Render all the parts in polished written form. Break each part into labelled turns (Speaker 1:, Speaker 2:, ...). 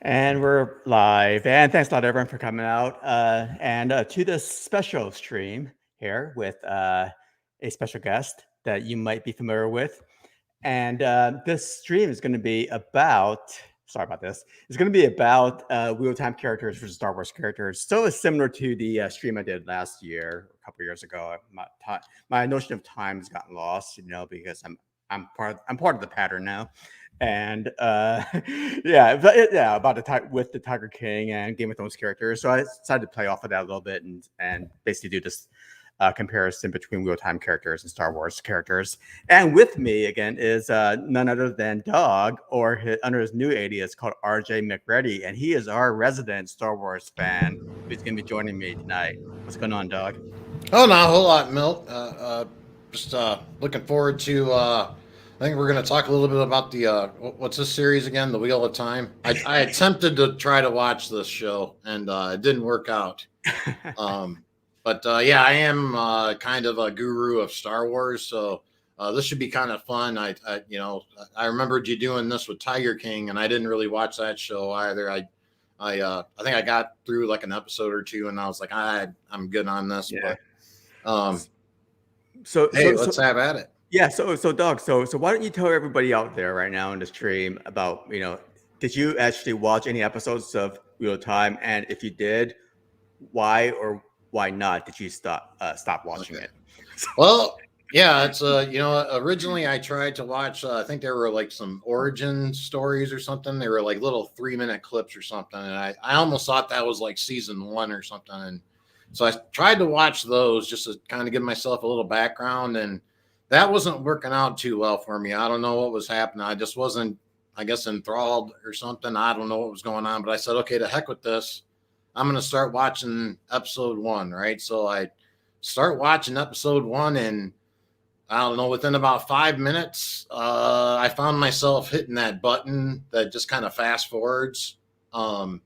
Speaker 1: And we're live. And thanks a lot, everyone, for coming out and to this special stream here with a special guest that you might be familiar with. And this stream is going to be about, sorry about this, it's going to be about Wheel of Time characters versus Star Wars characters. So it's similar to the stream I did last year, a couple years ago. My notion of time has gotten lost, because I'm part of the pattern now. And about with the Tiger King and Game of Thrones characters. So I decided to play off of that a little bit and basically do this comparison between Wheel of Time characters and Star Wars characters. And with me again is none other than Dawg, or under his new alias called RJ McReady, and he is our resident Star Wars fan who's going to be joining me tonight. What's going on, Dawg?
Speaker 2: Oh, not a whole lot, Milt. Just looking forward to. I think we're going to talk a little bit about the what's this series again? The Wheel of Time. I attempted to try to watch this show, and it didn't work out. But I am kind of a guru of Star Wars, so this should be kind of fun. I remembered you doing this with Tiger King, and I didn't really watch that show either. I think I got through like an episode or two, and I was like, I'm good on this.
Speaker 1: Yeah.
Speaker 2: But let's have at it.
Speaker 1: Yeah, so Doug, so why don't you tell everybody out there right now in the stream about, did you actually watch any episodes of Wheel of Time? And if you did, why or why not did you stop watching it?
Speaker 2: Well, yeah, it's originally I tried to watch. I think there were like some origin stories or something. They were like little 3-minute clips or something, and I almost thought that was like season 1 or something. And so I tried to watch those just to kind of give myself a little background, and that wasn't working out too well for me. I don't know what was happening. I just wasn't, I guess, enthralled or something. I don't know what was going on, but I said, okay, to heck with this. I'm going to start watching episode 1, right? So I start watching episode 1, and I don't know, within about 5 minutes, I found myself hitting that button that just kind of fast forwards 10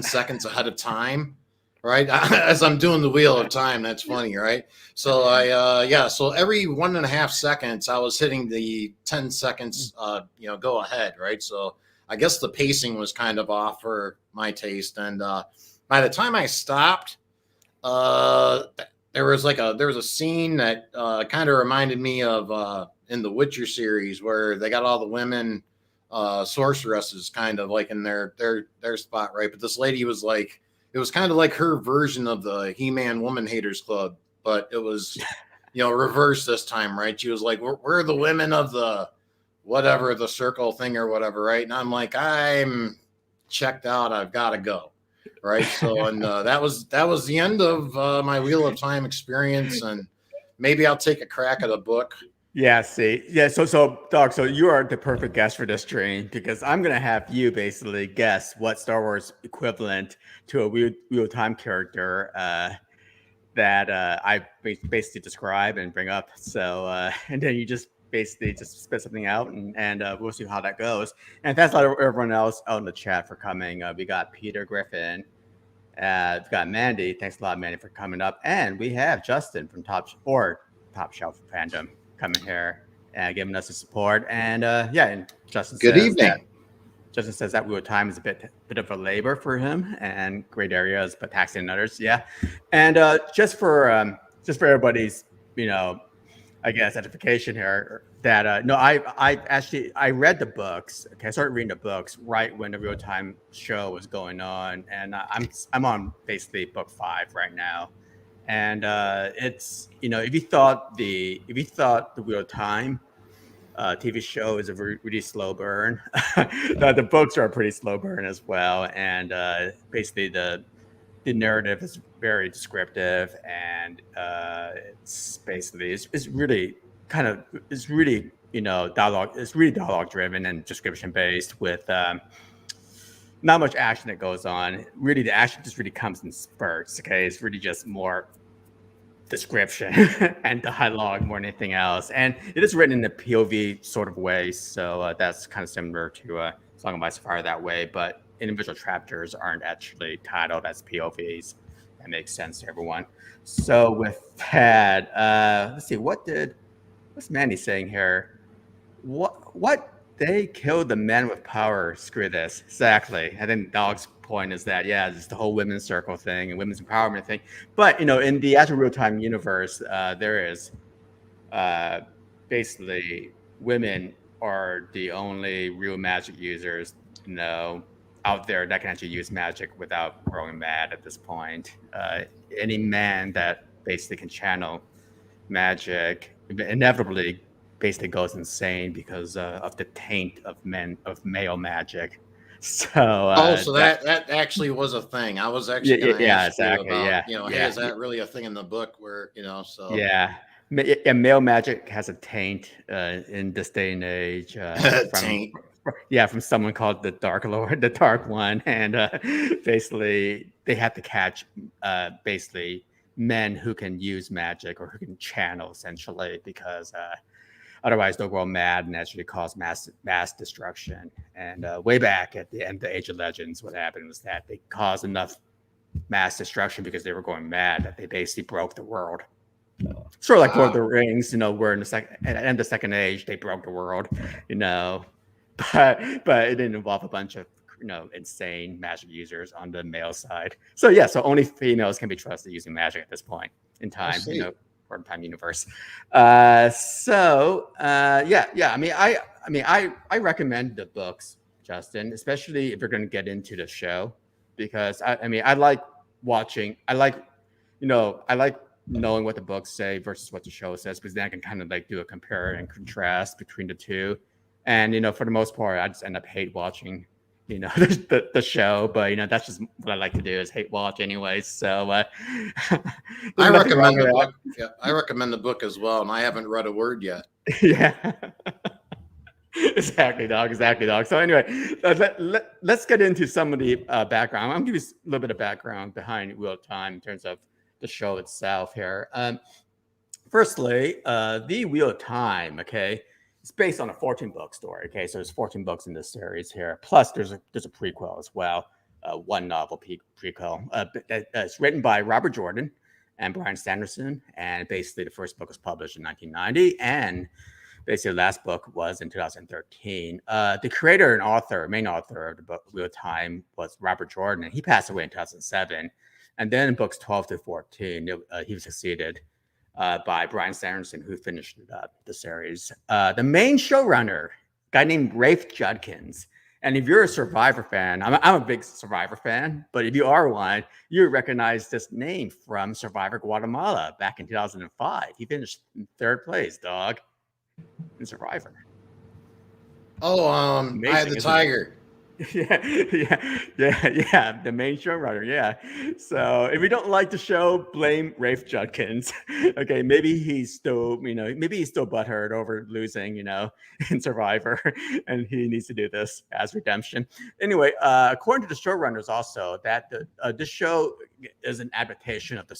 Speaker 2: seconds ahead of time, right? As I'm doing the Wheel of Time. That's funny, right? So so every 1.5 seconds, I was hitting the 10 seconds, go ahead, right? So I guess the pacing was kind of off for my taste. And by the time I stopped, there was a scene that kind of reminded me of in the Witcher series, where they got all the women sorceresses kind of like in their spot, right? But this lady was like, it was kind of like her version of the He-Man Woman Haters Club, but it was, reversed this time, right? She was like, we're the women of the whatever, the circle thing or whatever, right? And I'm like, I'm checked out. I've got to go, right? So, and that was the end of my Wheel of Time experience, and maybe I'll take a crack at a book.
Speaker 1: Yeah, see. Yeah, so Doug, so you are the perfect guest for this stream, because I'm going to have you basically guess what Star Wars equivalent to a Wheel of Time character that I basically describe and bring up. So, and then you just basically just spit something out, and we'll see how that goes. And thanks a lot to everyone else out in the chat for coming. We got Peter Griffin. We've got Mandy. Thanks a lot, Mandy, for coming up. And we have Justin from Top Shelf Fandom coming here and giving us the support. And and Justin
Speaker 2: Good evening.
Speaker 1: Justin says that Wheel of Time is a bit of a labor for him, and great areas, but taxing in others. Yeah. And just for everybody's, I guess, edification here, that I read the books. Okay, I started reading the books right when the Wheel of Time show was going on, and I'm on basically book 5 right now. And it's, if you thought the Wheel of Time TV show is a really slow burn, the books are a pretty slow burn as well. And basically the narrative is very descriptive, and it's basically it's really dialogue. It's really dialogue driven and description based, with not much action that goes on. Really, the action just really comes in spurts. Okay, it's really just more description and dialogue more than anything else. And it is written in a POV sort of way, so that's kind of similar to Song of Ice and Fire that way. But individual chapters aren't actually titled as POVs. That makes sense to everyone. So with that, let's see, what's Mandy saying here? What they killed the men with power. Screw this. Exactly. I think Dawg's point is that, yeah, it's the whole women's circle thing and women's empowerment thing. But, in the actual real-time universe, there is basically women are the only real magic users, out there that can actually use magic without growing mad at this point. Any man that basically can channel magic inevitably basically goes insane because of the taint of male magic. So
Speaker 2: So that actually was a thing. I was actually
Speaker 1: yeah,
Speaker 2: going to
Speaker 1: yeah,
Speaker 2: ask you
Speaker 1: exactly,
Speaker 2: about,
Speaker 1: yeah,
Speaker 2: hey,
Speaker 1: yeah,
Speaker 2: is that really a thing in the book where, so
Speaker 1: yeah. Yeah, male magic has a taint in this day and age from
Speaker 2: taint.
Speaker 1: from someone called the Dark Lord, the Dark One, and basically they have to catch basically men who can use magic or who can channel essentially because otherwise they'll go mad and actually cause mass destruction. And way back at the end of the Age of Legends, what happened was that they caused enough mass destruction because they were going mad that they basically broke the world. Sort of like Lord of the Rings, where in the end of the Second Age they broke the world, but it didn't involve a bunch of insane magic users on the male side. So yeah, so only females can be trusted using magic at this point in time, or time universe. Yeah. I recommend the books, Justin, especially if you're going to get into the show, because I like watching. I like knowing what the books say versus what the show says, because then I can kind of like do a compare and contrast between the two. And for the most part, I just end up hate watching the show, but that's just what I like to do is hate watch anyways. So
Speaker 2: I recommend the book. Yeah, I recommend the book as well, and I haven't read a word yet.
Speaker 1: Yeah. Exactly, Dawg. So anyway, let's get into some of the background. I'm gonna give you a little bit of background behind Wheel of Time in terms of the show itself here. Firstly, the Wheel of Time, okay, it's based on a 14-book story. Okay, so there's 14 books in this series here. Plus, there's a prequel as well, one novel prequel. It's written by Robert Jordan and Brian Sanderson, and basically the first book was published in 1990, and basically the last book was in 2013. The creator and main author of the book Wheel of Time was Robert Jordan, and he passed away in 2007. And then in books 12 to 14, he was succeeded by Brian Sanderson, who finished the series. The main showrunner, a guy named Rafe Judkins. And if you're a Survivor fan, I'm a big Survivor fan, but if you are one, you recognize this name from Survivor Guatemala back in 2005. He finished in third place, Dawg, in Survivor.
Speaker 2: Oh,
Speaker 1: Amazing,
Speaker 2: Eye of the Tiger.
Speaker 1: Yeah, the main showrunner. Yeah. So if you don't like the show, blame Rafe Judkins. Okay, maybe he's still butthurt over losing, in Survivor, and he needs to do this as redemption. Anyway, according to the showrunners, also that this show is an adaptation of the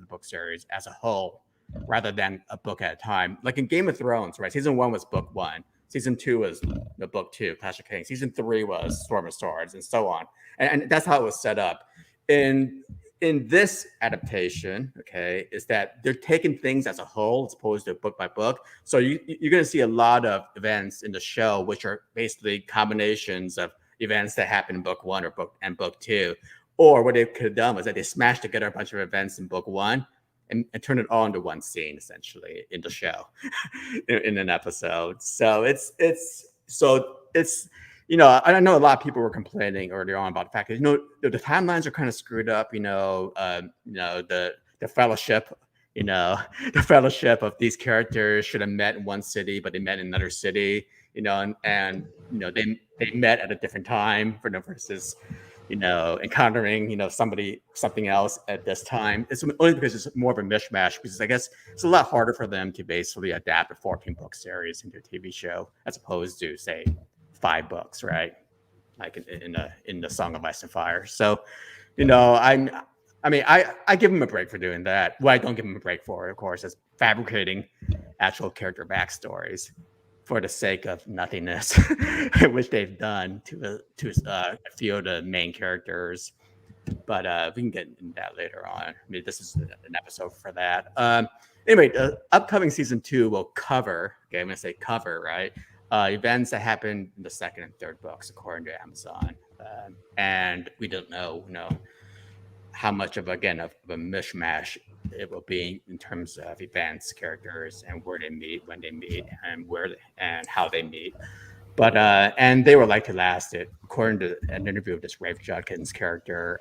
Speaker 1: book series as a whole, rather than a book at a time. Like in Game of Thrones, right? Season 1 was book 1. Season 2 was the book 2, Clash of Kings. Season 3 was Storm of Swords, and so on. And that's how it was set up. In this adaptation, okay, is that they're taking things as a whole as opposed to book by book. So you're going to see a lot of events in the show which are basically combinations of events that happen in book 1 and book 2. Or what they could have done was that they smashed together a bunch of events in book 1 and turn it all into one scene, essentially, in the show, in an episode. So it's I know a lot of people were complaining earlier on about the fact that the timelines are kind of screwed up. The fellowship, the fellowship of these characters should have met in one city, but they met in another city. And they met at a different time versus encountering, something else at this time. It's only because it's more of a mishmash, because I guess it's a lot harder for them to basically adapt a 14-book series into a TV show as opposed to, say, 5 books, right? Like in the Song of Ice and Fire. So, I give them a break for doing that. What I don't give them a break for, of course, is fabricating actual character backstories for the sake of nothingness, which they've done to a few of the main characters. But we can get into that later on. I mean, this is an episode for that. Anyway, upcoming season 2 will cover, okay, I'm going to say cover, right? events that happened in the second and third books, according to Amazon. And we don't know, how much of a mishmash it will be in terms of events, characters, and where they meet, when they meet, and how they meet. But and they were like to last it, according to an interview with this Rafe Judkins character.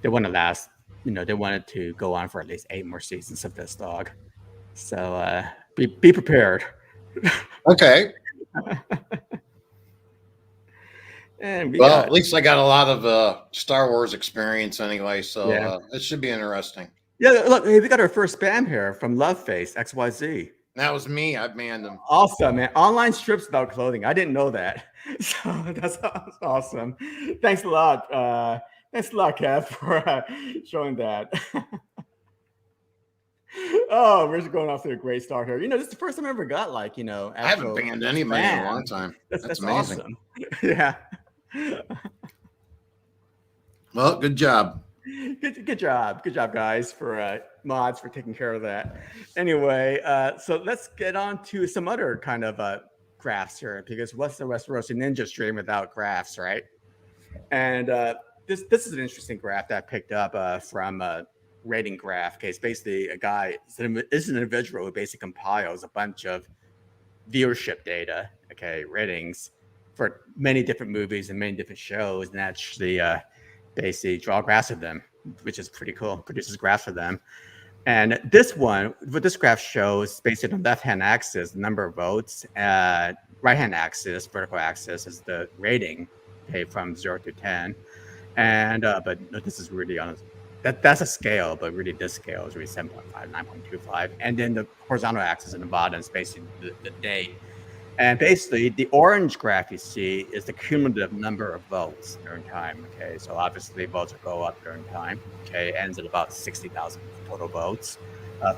Speaker 1: They want to last, they wanted to go on for at least 8 more seasons of this, Dog. So be prepared.
Speaker 2: Okay.
Speaker 1: And
Speaker 2: at least I got a lot of Star Wars experience anyway, so it should be interesting.
Speaker 1: Yeah, look, hey, we got our first spam here from Loveface XYZ.
Speaker 2: That was me. I banned them.
Speaker 1: Awesome, man. Online strips without clothing. I didn't know that. So that's awesome. Thanks a lot. Thanks a lot, Kev, for showing that. Oh, we're just going off to a great start here. This is the first time I ever got I
Speaker 2: haven't banned anybody in a long time. That's amazing.
Speaker 1: Awesome. Yeah.
Speaker 2: Well, good job.
Speaker 1: Good job, guys, for mods for taking care of that. Anyway, so let's get on to some other kind of graphs here, because what's the Westerosi Ninja stream without graphs, right? And this is an interesting graph that I picked up from Rating Graph. Okay, it's basically a guy. It's an individual who basically compiles a bunch of viewership data, okay, ratings for many different movies and many different shows, and actually basically draw graphs of them, which is pretty cool. Produces graphs for them. And what this graph shows, basically on the left-hand axis, the number of votes. Right-hand axis, vertical axis, is the rating, okay, from 0 to 10. And but this is really on that's a scale, but really this scale is really 7.5, 9.25. And then the horizontal axis in the bottom is basically the date. And basically, the orange graph you see is the cumulative number of votes during time. Okay, so obviously votes will go up during time. Okay, it ends at about 60,000 total votes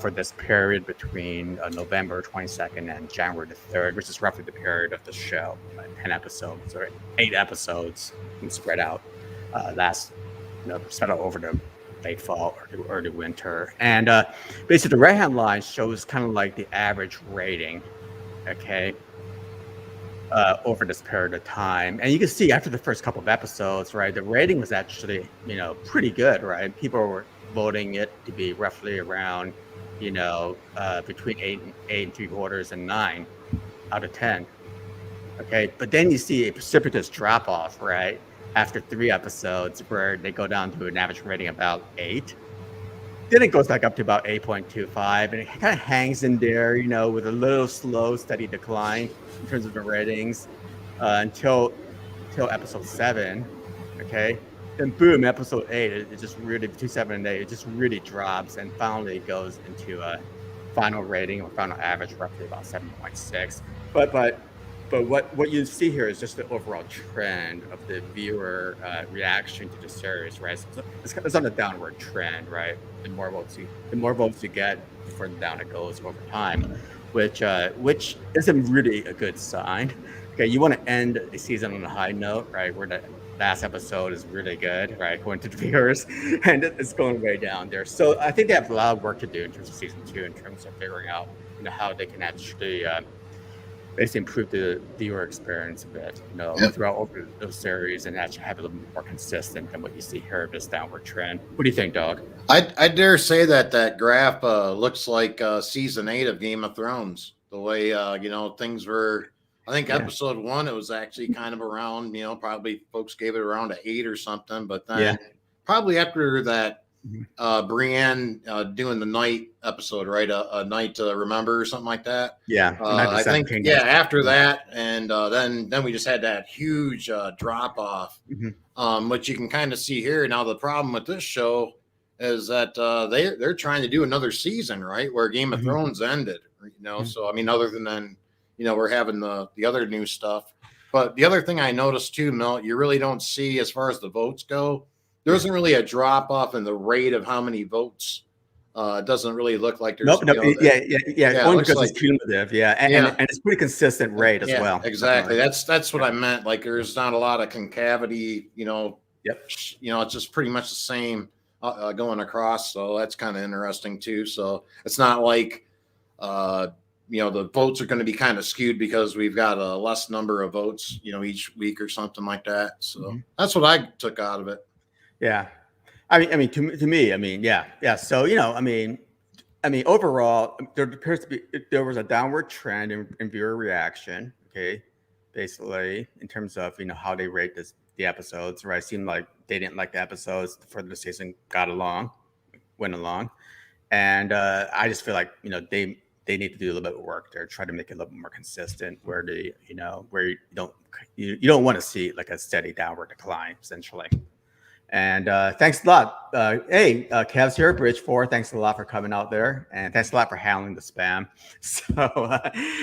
Speaker 1: for this period between November 22nd and January the 3rd, which is roughly the period of the show. 10 episodes or 8 episodes spread out spread out over the late fall or early winter. And basically, the right-hand line shows kind of like the average rating. Okay. Over this period of time. And you can see after the first couple of episodes, right, the rating was actually, pretty good, right? People were voting it to be roughly around, between 8 and 3/4 and 9 out of 10. Okay. But then you see a precipitous drop off, right? After 3 episodes where they go down to an average rating about 8. Then it goes back up to about 8.25, and it kind of hangs in there, with a little slow, steady decline in terms of the ratings until episode 7. Okay, then boom, episode 8, it just really, between 7 and 8, it just really drops, and finally goes into a final rating or final average, roughly about 7.6. But what you see here is just the overall trend of the viewer reaction to the series, right? So it's on a downward trend, right? The more votes you get, the further down it goes over time, which isn't really a good sign. Okay, you want to end a season on a high note, right? Where the last episode is really good, right? According to the viewers, and it's going way down there. So I think they have a lot of work to do in terms of season 2, in terms of figuring out, how they can actually basically improve the viewer experience a bit, throughout over those series, and actually have it a little more consistent than what you see here, this downward trend. What do you think, Dawg?
Speaker 2: I dare say that graph looks like season 8 of Game of Thrones. The way things were. I think episode 1, it was actually kind of around, probably folks gave it around an 8 or something, but then probably after that. Brienne doing the night episode, right? A night to remember or something like that.
Speaker 1: Yeah,
Speaker 2: I think. After that, and then we just had that huge drop off, which you can kind of see here. Now the problem with this show is that they're trying to do another season, right? Where Game of Thrones ended, So I mean, other than we're having the other new stuff. But the other thing I noticed too, Milt, you really don't see as far as the votes go. There isn't really a drop off in the rate of how many votes. It doesn't really look like there's.
Speaker 1: Nope. Only because it's cumulative. And it's pretty consistent rate as well.
Speaker 2: Exactly. That's what I meant. Like there's not a lot of concavity. It's just pretty much the same going across. So that's kind of interesting too. So it's not like the votes are going to be kind of skewed because we've got a less number of votes, each week or something like that. So that's what I took out of it.
Speaker 1: Yeah. To me, yeah. So, overall, there appears to be, there was a downward trend in viewer reaction. Okay. Basically, in terms of, how they rate the episodes, right? It seemed like they didn't like the episodes. The further the season went along. And I just feel like, they need to do a little bit of work there, try to make it a little bit more consistent where where you don't want to see like a steady downward decline, essentially. And thanks a lot. Hey, Kev's here, Bridge 4. Thanks a lot for coming out there. And thanks a lot for handling the spam. So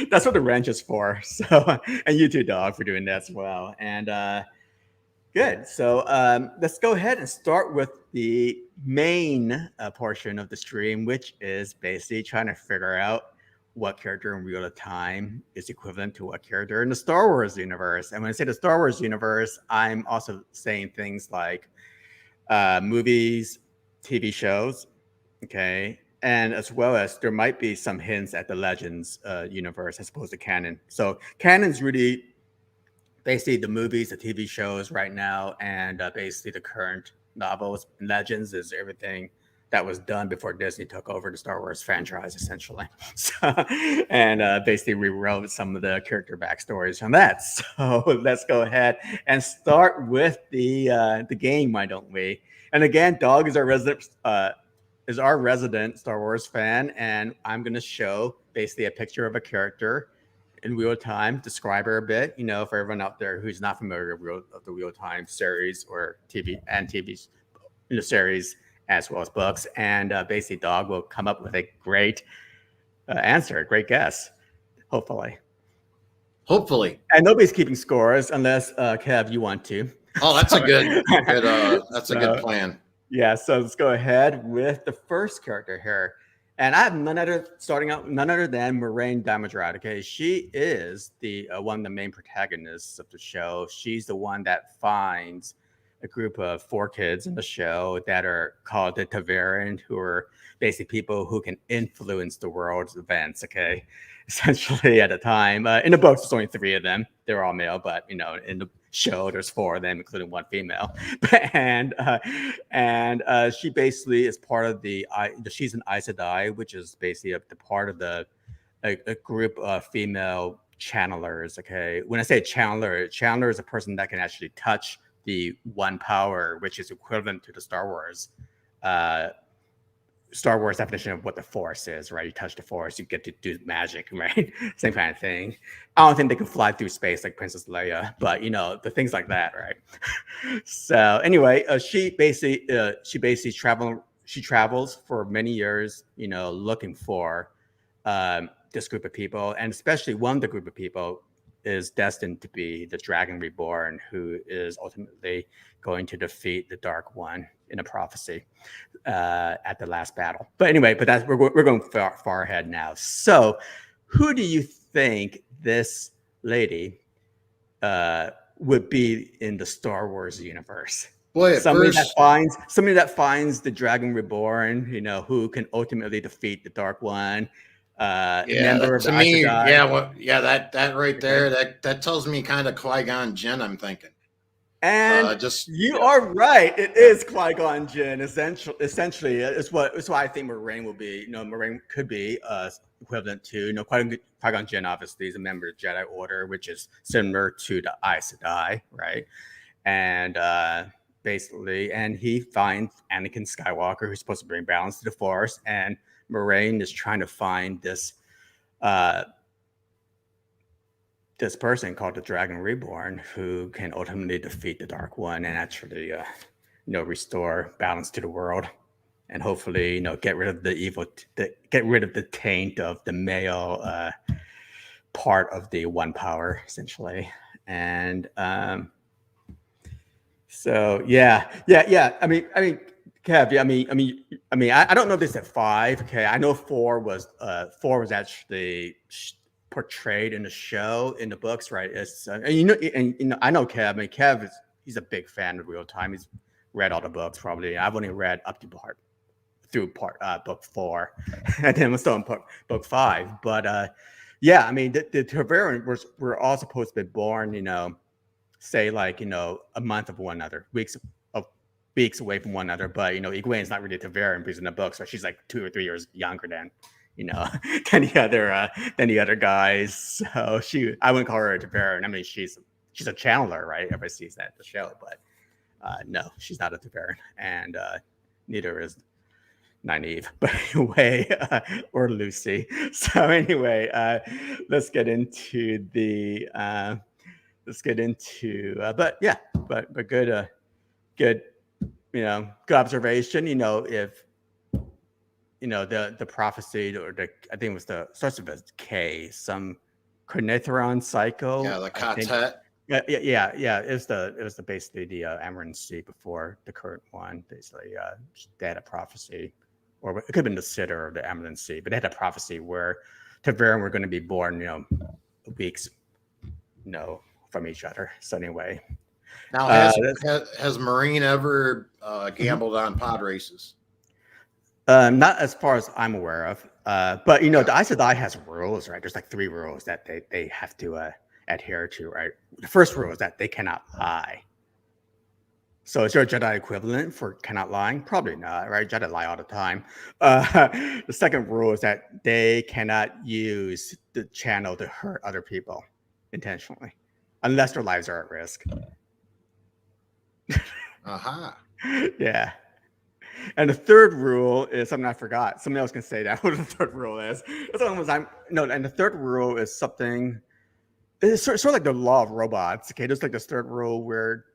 Speaker 1: that's what the wrench is for. So, and you too, Dawg, for doing that as well. And good. So let's go ahead and start with the main portion of the stream, which is basically trying to figure out what character in real time is equivalent to what character in the Star Wars universe. And when I say the Star Wars universe, I'm also saying things like movies, TV shows, okay, and as well as there might be some hints at the Legends universe as opposed to canon. So canon's really basically the movies, the TV shows right now, and basically the current novels. Legends is everything that was done before Disney took over the Star Wars franchise, essentially. So, and basically rewrote some of the character backstories from that. So let's go ahead and start with the game, why don't we? And again, Dawg is our resident Star Wars fan, and I'm going to show basically a picture of a character in real time, describe her a bit, for everyone out there who's not familiar with the real time series or TV series, as well as books. And basically Dawg will come up with a great answer, a great guess, hopefully. And nobody's keeping scores unless Kev, you want to.
Speaker 2: Oh, that's a good plan.
Speaker 1: Yeah, so let's go ahead with the first character here. And I have none other than Moraine Damagerot. Okay, she is the one of the main protagonists of the show. She's the one that finds a group of 4 kids in the show that are called the Ta'veren, who are basically people who can influence the world's events. Okay, essentially at the time. In the books, there's only 3 of them. They're all male, but in the show, there's 4 of them, including 1 female. And she basically is part of she's an Aes Sedai, which is basically a part of a group of female channelers. Okay, when I say channeler is a person that can actually touch the one power, which is equivalent to the Star Wars definition of what the Force is, right? You touch the Force, you get to do magic, right? Same kind of thing. I don't think they can fly through space like Princess Leia, but the things like that, right? So anyway, she basically travels for many years, looking for this group of people, and especially one of the group of people is destined to be the Dragon Reborn, who is ultimately going to defeat the Dark One in a prophecy at the last battle. But anyway, we're going far ahead now. So, who do you think this lady would be in the Star Wars universe?
Speaker 2: Boy,
Speaker 1: somebody that finds the Dragon Reborn, who can ultimately defeat the Dark One. Member of
Speaker 2: to me, that right there, that tells me kind of Qui-Gon Jinn, I'm thinking.
Speaker 1: And you are right. It is Qui-Gon Jinn. Essentially, it's what I think Moraine will be. Moraine could be equivalent to. Qui-Gon Jinn obviously is a member of the Jedi Order, which is similar to the Aes Sedai, right? And basically, and he finds Anakin Skywalker, who's supposed to bring balance to the Force, and Moraine is trying to find this person called the Dragon Reborn, who can ultimately defeat the Dark One and actually, restore balance to the world, and hopefully, get rid of get rid of the taint of the male part of the one power, essentially. And so yeah. I mean, Kev, I don't know if this at 5. Okay, I know 4 was actually portrayed in the show, in the books, right? It's I know Kev. Kev he's a big fan of real time. He's read all the books probably. I've only read up to book 4, and then we're still in book 5. But Yeah, I mean, the Targaryen were all supposed to be born, say like, a month of one another, weeks away from one another. But Egwene's not really a Targaryen because in the books, so she's like 2 or 3 years younger than than the other guys. So I wouldn't call her a Targaryen. I mean, she's a channeler, right? Everybody sees that in the show, but no, she's not a Targaryen, and neither is Nynaeve. But anyway, or Lucy. So anyway, let's get into the. But yeah, but good, good, good observation. If the prophecy, or I think it was starts with a K, some Carnithoran cycle.
Speaker 2: Yeah, the Katet.
Speaker 1: Yeah. It was basically the Amaran Sea before the current one. Basically, they had a prophecy, or it could have been the Sitter of the Amaran Sea, but they had a prophecy where Ta'veren were going to be born, weeks, from each other. So anyway,
Speaker 2: now has Moraine ever gambled on pod races?
Speaker 1: Not as far as I'm aware of. But the Aes Sedai has rules, right? There's like 3 rules that they have to adhere to, right? The first rule is that they cannot lie. So is there a Jedi equivalent for cannot lying? Probably not, right? Jedi lie all the time. The second rule is that they cannot use the channel to hurt other people intentionally, unless their lives are at risk.
Speaker 2: Aha.
Speaker 1: Yeah. And the third rule is something I forgot. Somebody else can say that. What the third rule is? And the third rule is something. It's sort of like the law of robots. Okay, there's like this third rule where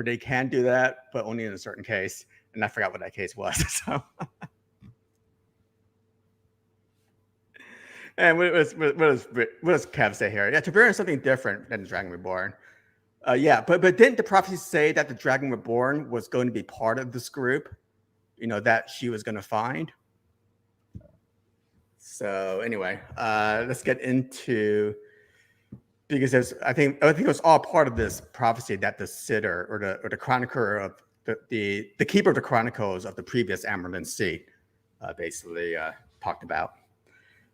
Speaker 1: they can do that, but only in a certain case. And I forgot what that case was. So. And what does Kev say here? Yeah, Ta'veren is something different than the Dragon Reborn. Yeah, but didn't the prophecy say that the Dragon Reborn was going to be part of this group? That she was going to find. So anyway, let's get into, because I think it was all part of this prophecy that the Sitter or the chronicler of the keeper of the chronicles of the previous Amyrlin Sea basically talked about.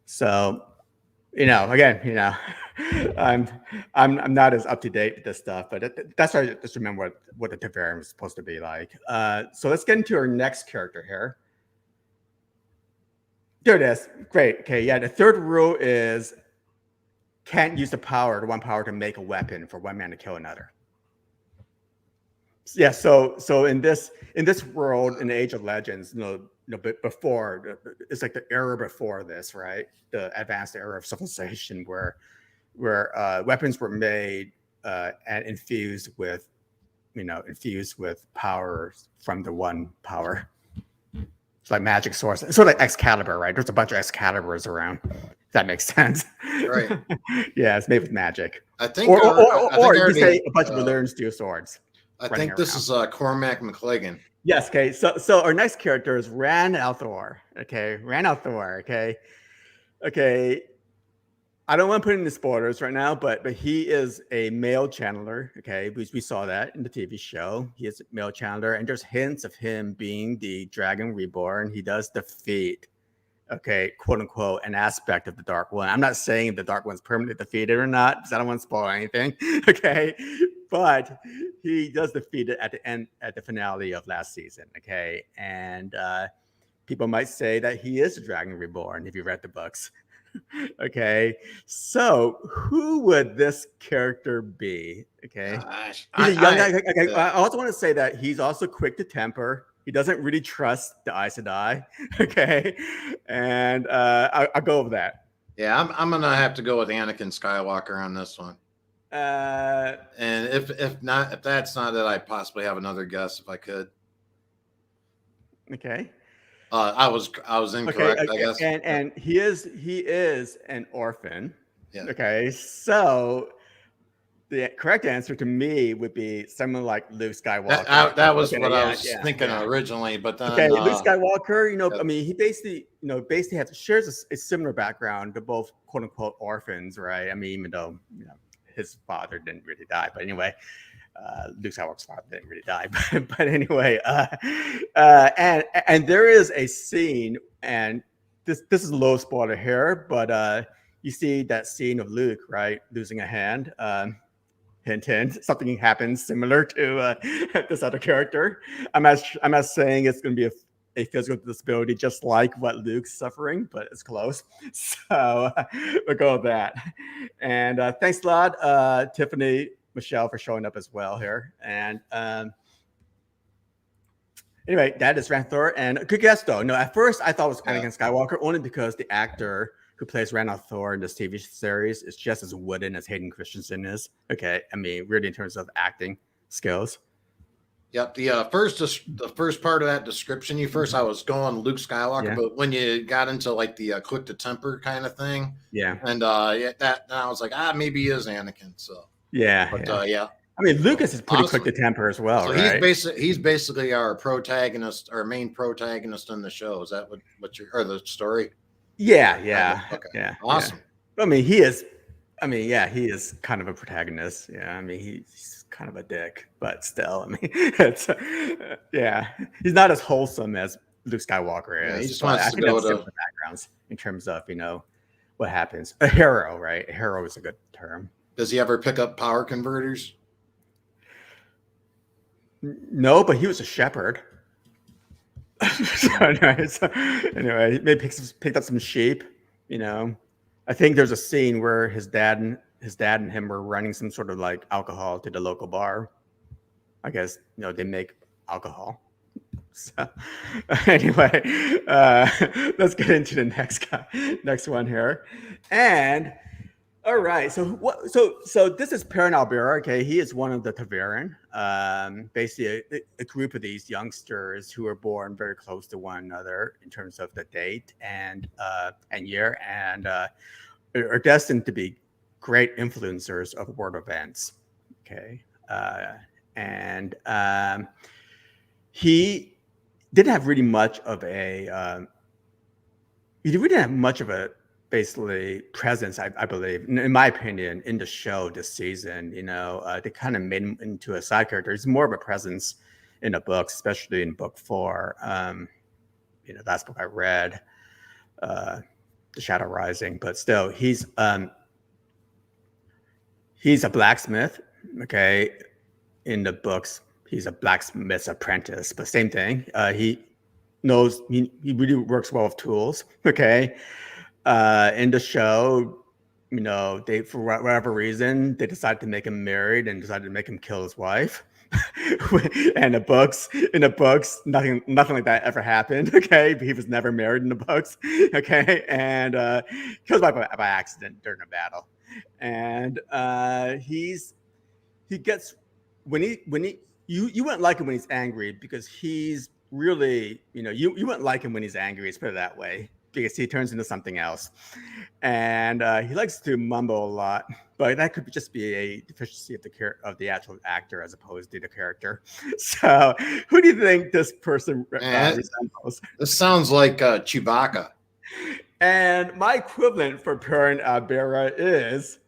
Speaker 1: So again, I'm not as up to date with this stuff, but that's why I just remember what the Ta'veren was supposed to be like. So let's get into our next character here. There it is. Great. Okay. Yeah. The third rule is can't use the one power to make a weapon for one man to kill another. Yeah. So in this world, in the Age of Legends, before, it's like the era before this, right? The advanced era of civilization where weapons were made and infused with power from the one power. It's like magic source. It's sort of like Excalibur, right? There's a bunch of Excaliburs around. If that makes sense.
Speaker 2: Right.
Speaker 1: Yeah, it's made with magic.
Speaker 2: I think,
Speaker 1: or you could say a bunch of Valyrian steel swords.
Speaker 2: I think this is Cormac McLagan.
Speaker 1: Yes. Okay. So our next character is Ran al'Thor. Okay, Ran al'Thor. Okay. I don't want to put in the spoilers right now, but he is a male channeler. Okay, we saw that in the TV show. He is a male channeler, and there's hints of him being the Dragon Reborn. He does defeat, quote unquote, an aspect of the Dark One. I'm not saying the Dark One's permanently defeated or not, because I don't want to spoil anything. Okay, but he does defeat it at the finale of last season. Okay, and people might say that he is a Dragon Reborn if you read the books. Okay, so who would this character be? Okay,
Speaker 2: Gosh,
Speaker 1: he's a young guy. I also want to say that he's also quick to temper. He doesn't really trust the Aes Sedai. Okay, and I'll go with that.
Speaker 2: Yeah, I'm gonna have to go with Anakin Skywalker on this one. And if that's not it, I possibly have another guess if I could.
Speaker 1: Okay.
Speaker 2: I was incorrect, I guess.
Speaker 1: And he is an orphan.
Speaker 2: Yeah.
Speaker 1: Okay, so the correct answer to me would be someone like Luke Skywalker.
Speaker 2: That was what I was thinking originally, but then
Speaker 1: Luke Skywalker, I mean, he basically shares a similar background. They're both quote unquote orphans, right? I mean, even though his father didn't really die, but anyway. Luke Skywalker's father didn't really die, but anyway, and there is a scene, and this is a low spoiler here, but you see that scene of Luke, right, losing a hand. Hint, hint. Something happens similar to this other character. I'm not saying it's going to be a physical disability just like what Luke's suffering, but it's close. So we'll go with that. And thanks a lot, Tiffany, Michelle, for showing up as well here. And anyway, that is Ranthor. And good guess, though. No, at first I thought it was Anakin Skywalker, only because the actor who plays Randall Thor in this TV series is just as wooden as Hayden Christensen is. Okay, I mean, really in terms of acting skills.
Speaker 2: Yep. The first part of that description, I was going Luke Skywalker, but when you got into like the quick to temper kind of thing, and that I was like, maybe he is Anakin. So but
Speaker 1: I mean, Lucas is pretty quick to temper as well,
Speaker 2: so
Speaker 1: right?
Speaker 2: He's basically our protagonist, our main protagonist in the show. Is that what you're, or the story?
Speaker 1: Yeah.
Speaker 2: Okay.
Speaker 1: Yeah.
Speaker 2: Awesome.
Speaker 1: Yeah. I mean, he is kind of a protagonist. Yeah. I mean, he's kind of a dick, but still, I mean, it's he's not as wholesome as Luke Skywalker is.
Speaker 2: Yeah, he just wants to go to
Speaker 1: backgrounds in terms of, what happens. A hero, right? A hero is a good term.
Speaker 2: Does he ever pick up power converters?
Speaker 1: No, but he was a shepherd. Anyway, he maybe picked up some sheep. I think there's a scene where his dad and him were running some sort of like alcohol to the local bar. I guess they make alcohol. So anyway, let's get into the next one here. And all right, so this is Paranal Bearer. Okay, he is one of the Ta'veren. Basically, a group of these youngsters who are born very close to one another in terms of the date and year, and are destined to be great influencers of world events. Okay, and he didn't have really much of a. He didn't have much of a basically presence, I believe, in my opinion, in the show this season. They kind of made him into a side character. He's more of a presence in the books, especially in book 4. Last book I read, The Shadow Rising, but still, he's a blacksmith. Okay, in the books, he's a blacksmith's apprentice, but same thing. He really works well with tools. Okay. In the show, they, for whatever reason, they decided to make him married and decided to make him kill his wife. And in the books, nothing like that ever happened. Okay, he was never married in the books. Okay, and killed by accident during a battle. And he gets when you wouldn't like him when he's angry, because he's really you wouldn't like him when he's angry. Let's put it that way. Because he turns into something else, and he likes to mumble a lot, but that could just be a deficiency of the actual actor as opposed to the character. So, who do you think this person resembles?
Speaker 2: This sounds like Chewbacca.
Speaker 1: And my equivalent for Paranal Bearer is,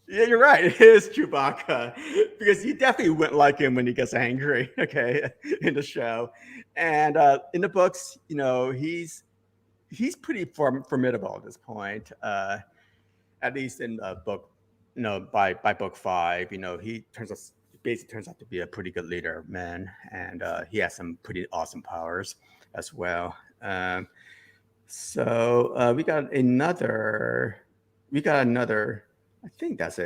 Speaker 1: you're right, it is Chewbacca, because you definitely wouldn't like him when he gets angry. Okay, in the show, and in the books, he's pretty formidable at this point, at least in the book. By book 5, he basically turns out to be a pretty good leader of men, and he has some pretty awesome powers as well. So we got another. I think that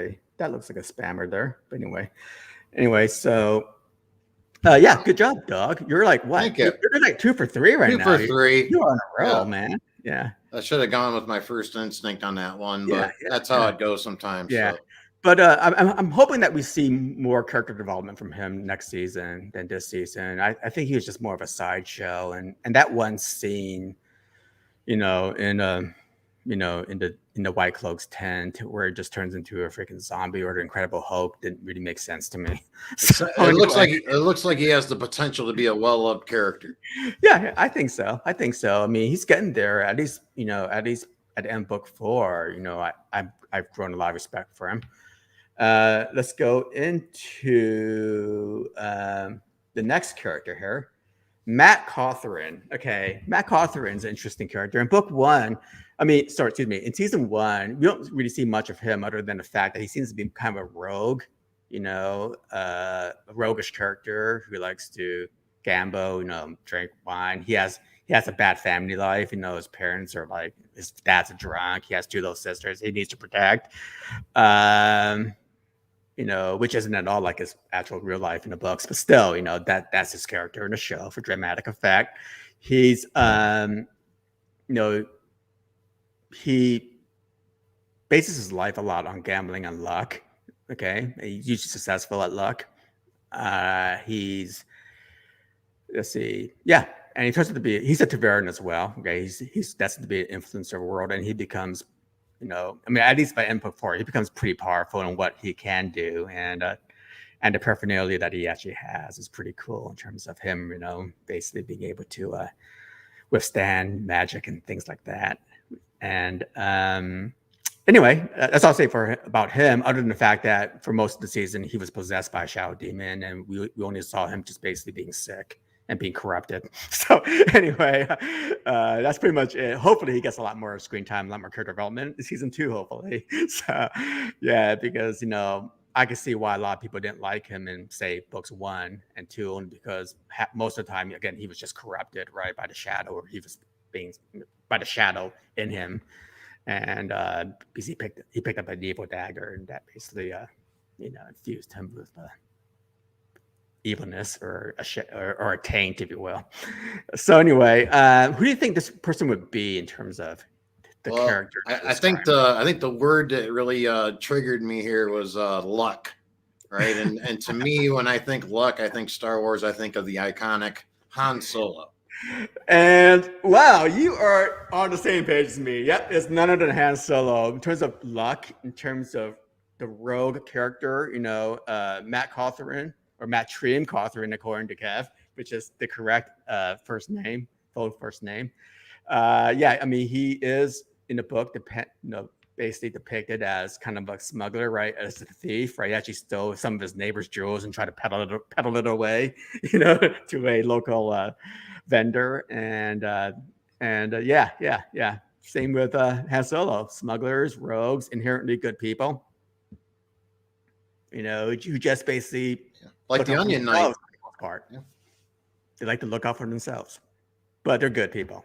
Speaker 1: looks like a spammer there. But anyway, so. Good job, Dawg. You're like what?
Speaker 2: Thank you.
Speaker 1: You're like 2 for 3 right now.
Speaker 2: 2 for 3.
Speaker 1: You're on a roll, man. Yeah.
Speaker 2: I should have gone with my first instinct on that one, but that's how it goes sometimes.
Speaker 1: Yeah.
Speaker 2: So.
Speaker 1: But I'm hoping that we see more character development from him next season than this season. I think he was just more of a sideshow, and that one scene, in the White Cloak's tent where it just turns into a freaking zombie, or the Incredible Hulk, didn't really make sense to me.
Speaker 2: So it looks like he has the potential to be a well-loved character.
Speaker 1: Yeah, I think so. I mean, he's getting there. At least at the end of book 4, I've grown a lot of respect for him. Let's go into the next character here. Matt Cawthron. Okay, Matt Cawthron's an interesting character. In book one, in season one, we don't really see much of him other than the fact that he seems to be kind of a rogue, a roguish character who likes to gamble, drink wine. He has a bad family life. His parents are like, his dad's a drunk. He has two little sisters he needs to protect. Which isn't at all like his actual real life in the books, but still, that's his character in the show for dramatic effect. He's, he bases his life a lot on gambling and luck. Okay, he's usually successful at luck. Let's see, yeah, and he turns out to be, he's a Taveran as well. Okay, he's destined to be an influencer of the world, and he becomes, at least by input 4, he becomes pretty powerful in what he can do, and the paraphernalia that he actually has is pretty cool in terms of him, basically being able to withstand magic and things like that. And anyway, that's all I'll say about him, other than the fact that for most of the season he was possessed by a shadow demon, and we only saw him just basically being sick and being corrupted. So anyway, that's pretty much it. Hopefully he gets a lot more screen time, a lot more character development in season 2, hopefully. So yeah, because I can see why a lot of people didn't like him in, say, books 1 and 2, and because most of the time, again, he was just corrupted, right, by the shadow, or he was being by the shadow in him, and because he picked up an evil dagger, and that basically infused him with evilness or a taint, if you will. So anyway, who do you think this person would be in terms of the character?
Speaker 2: I think the word that really triggered me here was luck, right? And to me, when I think luck, I think Star Wars. I think of the iconic Han Solo.
Speaker 1: And wow, you are on the same page as me. Yep, it's none other than Han Solo in terms of luck, in terms of the rogue character. Matt Cawthron. Or Matt Trim Cawthron, according to Kev, which is the correct full first name. He is in the book, basically depicted as kind of a smuggler, right? As a thief, right? He actually stole some of his neighbor's jewels and tried to peddle it away, to a local vendor. And Same with Han Solo, smugglers, rogues, inherently good people. Who just basically
Speaker 2: like the Onion Knight
Speaker 1: part. Yeah. They like to look out for themselves, but they're good people.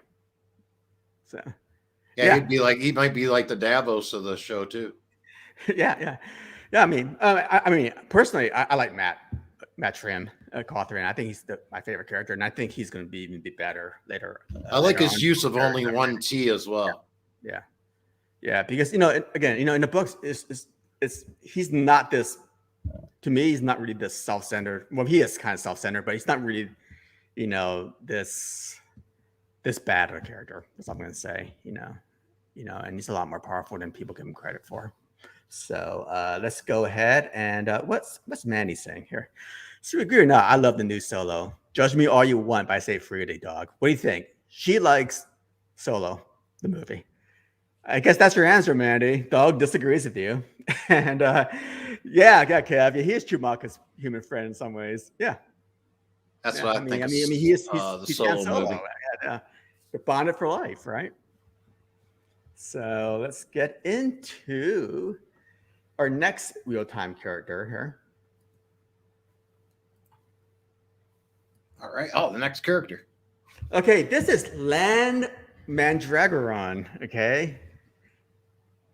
Speaker 1: So
Speaker 2: he might be like the Davos of the show too.
Speaker 1: Yeah. Personally, I like Matt Trim Cawthron. I think he's my favorite character, and I think he's going to be even better later.
Speaker 2: I like his use of only one T as well.
Speaker 1: Yeah, because in the books, he's not this. To me, he's not really this self-centered. Well, he is kind of self-centered, but he's not really, this bad of a character. That's all I'm going to say. And he's a lot more powerful than people give him credit for. So let's go ahead and what's Mandy saying here? So agree or not, I love the new Solo. Judge me all you want, but I say freely, Dawg. What do you think? She likes Solo, the movie. I guess that's your answer, Mandy. Dawg disagrees with you. And Kev. Yeah, he is Chewbacca's human friend in some ways. Yeah.
Speaker 2: That's what I think.
Speaker 1: He's
Speaker 2: the Solo movie.
Speaker 1: They're bonded for life, right? So let's get into our next real-time character here.
Speaker 2: All right. Oh, the next character.
Speaker 1: Okay, this is Lan Mandragaran.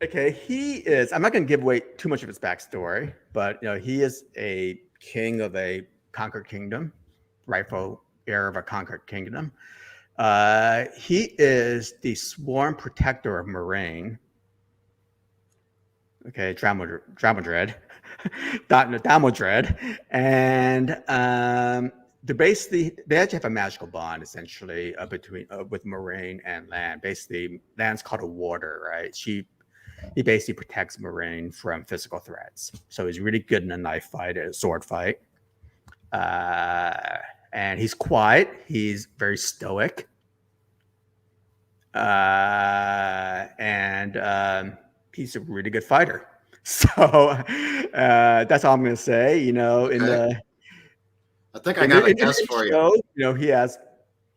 Speaker 1: Okay, he is. I'm not going to give away too much of his backstory, but he is a king of a conquered kingdom, rightful heir of a conquered kingdom. He is the sworn protector of Moraine. Okay, Damodred, and they actually have a magical bond essentially between with Moraine and Lan. Basically, Lan's called a warder, right? He basically protects Moraine from physical threats. So he's really good in a knife fight, a sword fight. And he's quiet. He's very stoic. And he's a really good fighter. So that's all I'm going to say. I think
Speaker 2: I got a guess for you.
Speaker 1: He has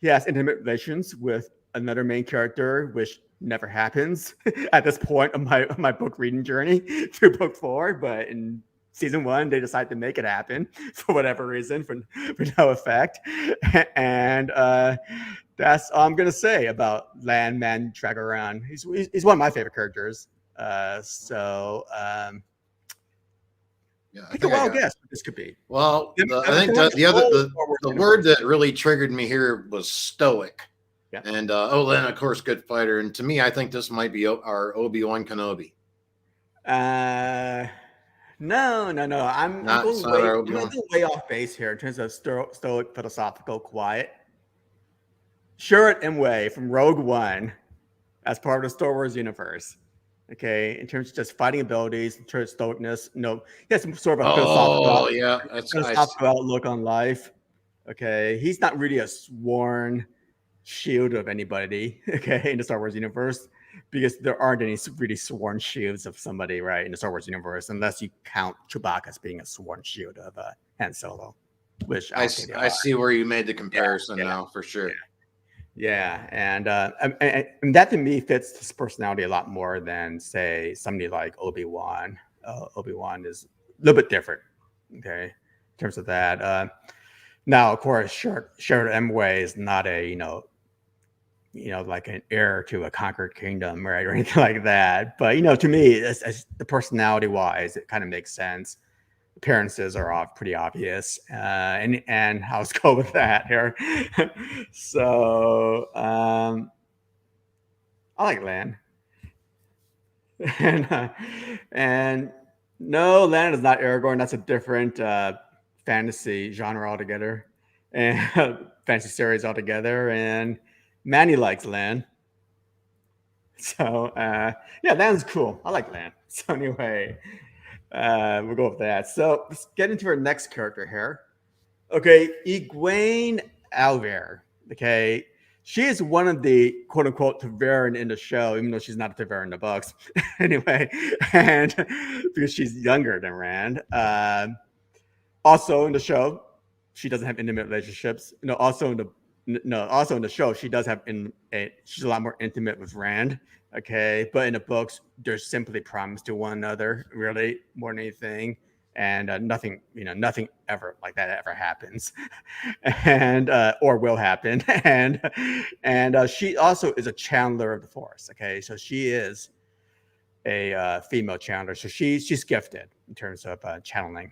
Speaker 1: he has intimate relations with another main character, which never happens at this point of my book reading journey through book 4. But in season 1, they decide to make it happen for whatever reason, for no effect. And that's all I'm gonna say about Lan Mandragaran. He's one of my favorite characters.
Speaker 2: Yeah, I
Speaker 1: Take a
Speaker 2: think I
Speaker 1: wild
Speaker 2: got it.
Speaker 1: guess what this could be.
Speaker 2: Well, I think the word that really triggered me here was stoic.
Speaker 1: Yeah.
Speaker 2: And Lan, of course, good fighter. And to me, I think this might be our Obi-Wan Kenobi.
Speaker 1: No. I'm going way off base here in terms of stoic, philosophical, quiet. Sherrod Imwe from Rogue One, as part of the Star Wars universe. Okay, in terms of just fighting abilities, in terms of stoicness, he has some sort of a philosophical outlook on life. Okay, he's not really a sworn shield of anybody. Okay, in the Star Wars universe, because there aren't any really sworn shields of somebody, right, in the Star Wars universe, unless you count Chewbacca as being a sworn shield of Han Solo. Which
Speaker 2: I see where you made the comparison now, for sure.
Speaker 1: Yeah, and that to me fits his personality a lot more than, say, somebody like Obi-Wan. Obi-Wan is a little bit different, okay, in terms of that. Now, of course, Sherrod Imwe is not a like an heir to a conquered kingdom, right, or anything like that. But to me, as the personality-wise, it kind of makes sense. Appearances are pretty obvious, and I'll just go with that here. So I like Lan, and no, Lan is not Aragorn. That's a different fantasy genre altogether, and fantasy series altogether. And Manny likes Lan, so yeah, Lan's cool. I like Lan. So anyway. We'll go with that. So let's get into our next character here. Okay, Eguin Alvare. Okay, she is one of the quote unquote Taveran in the show, even though she's not a Taveran in the books. Anyway, and because she's younger than Rand. Also in the show, she doesn't have intimate relationships. Also in the show, she does have she's a lot more intimate with Rand. Okay, but in the books, they're simply promised to one another, really, more than anything, and nothing ever like that ever happens, and or will happen, and she also is a channeler of the Force. Okay, so she is a female channeler, so she's gifted in terms of channeling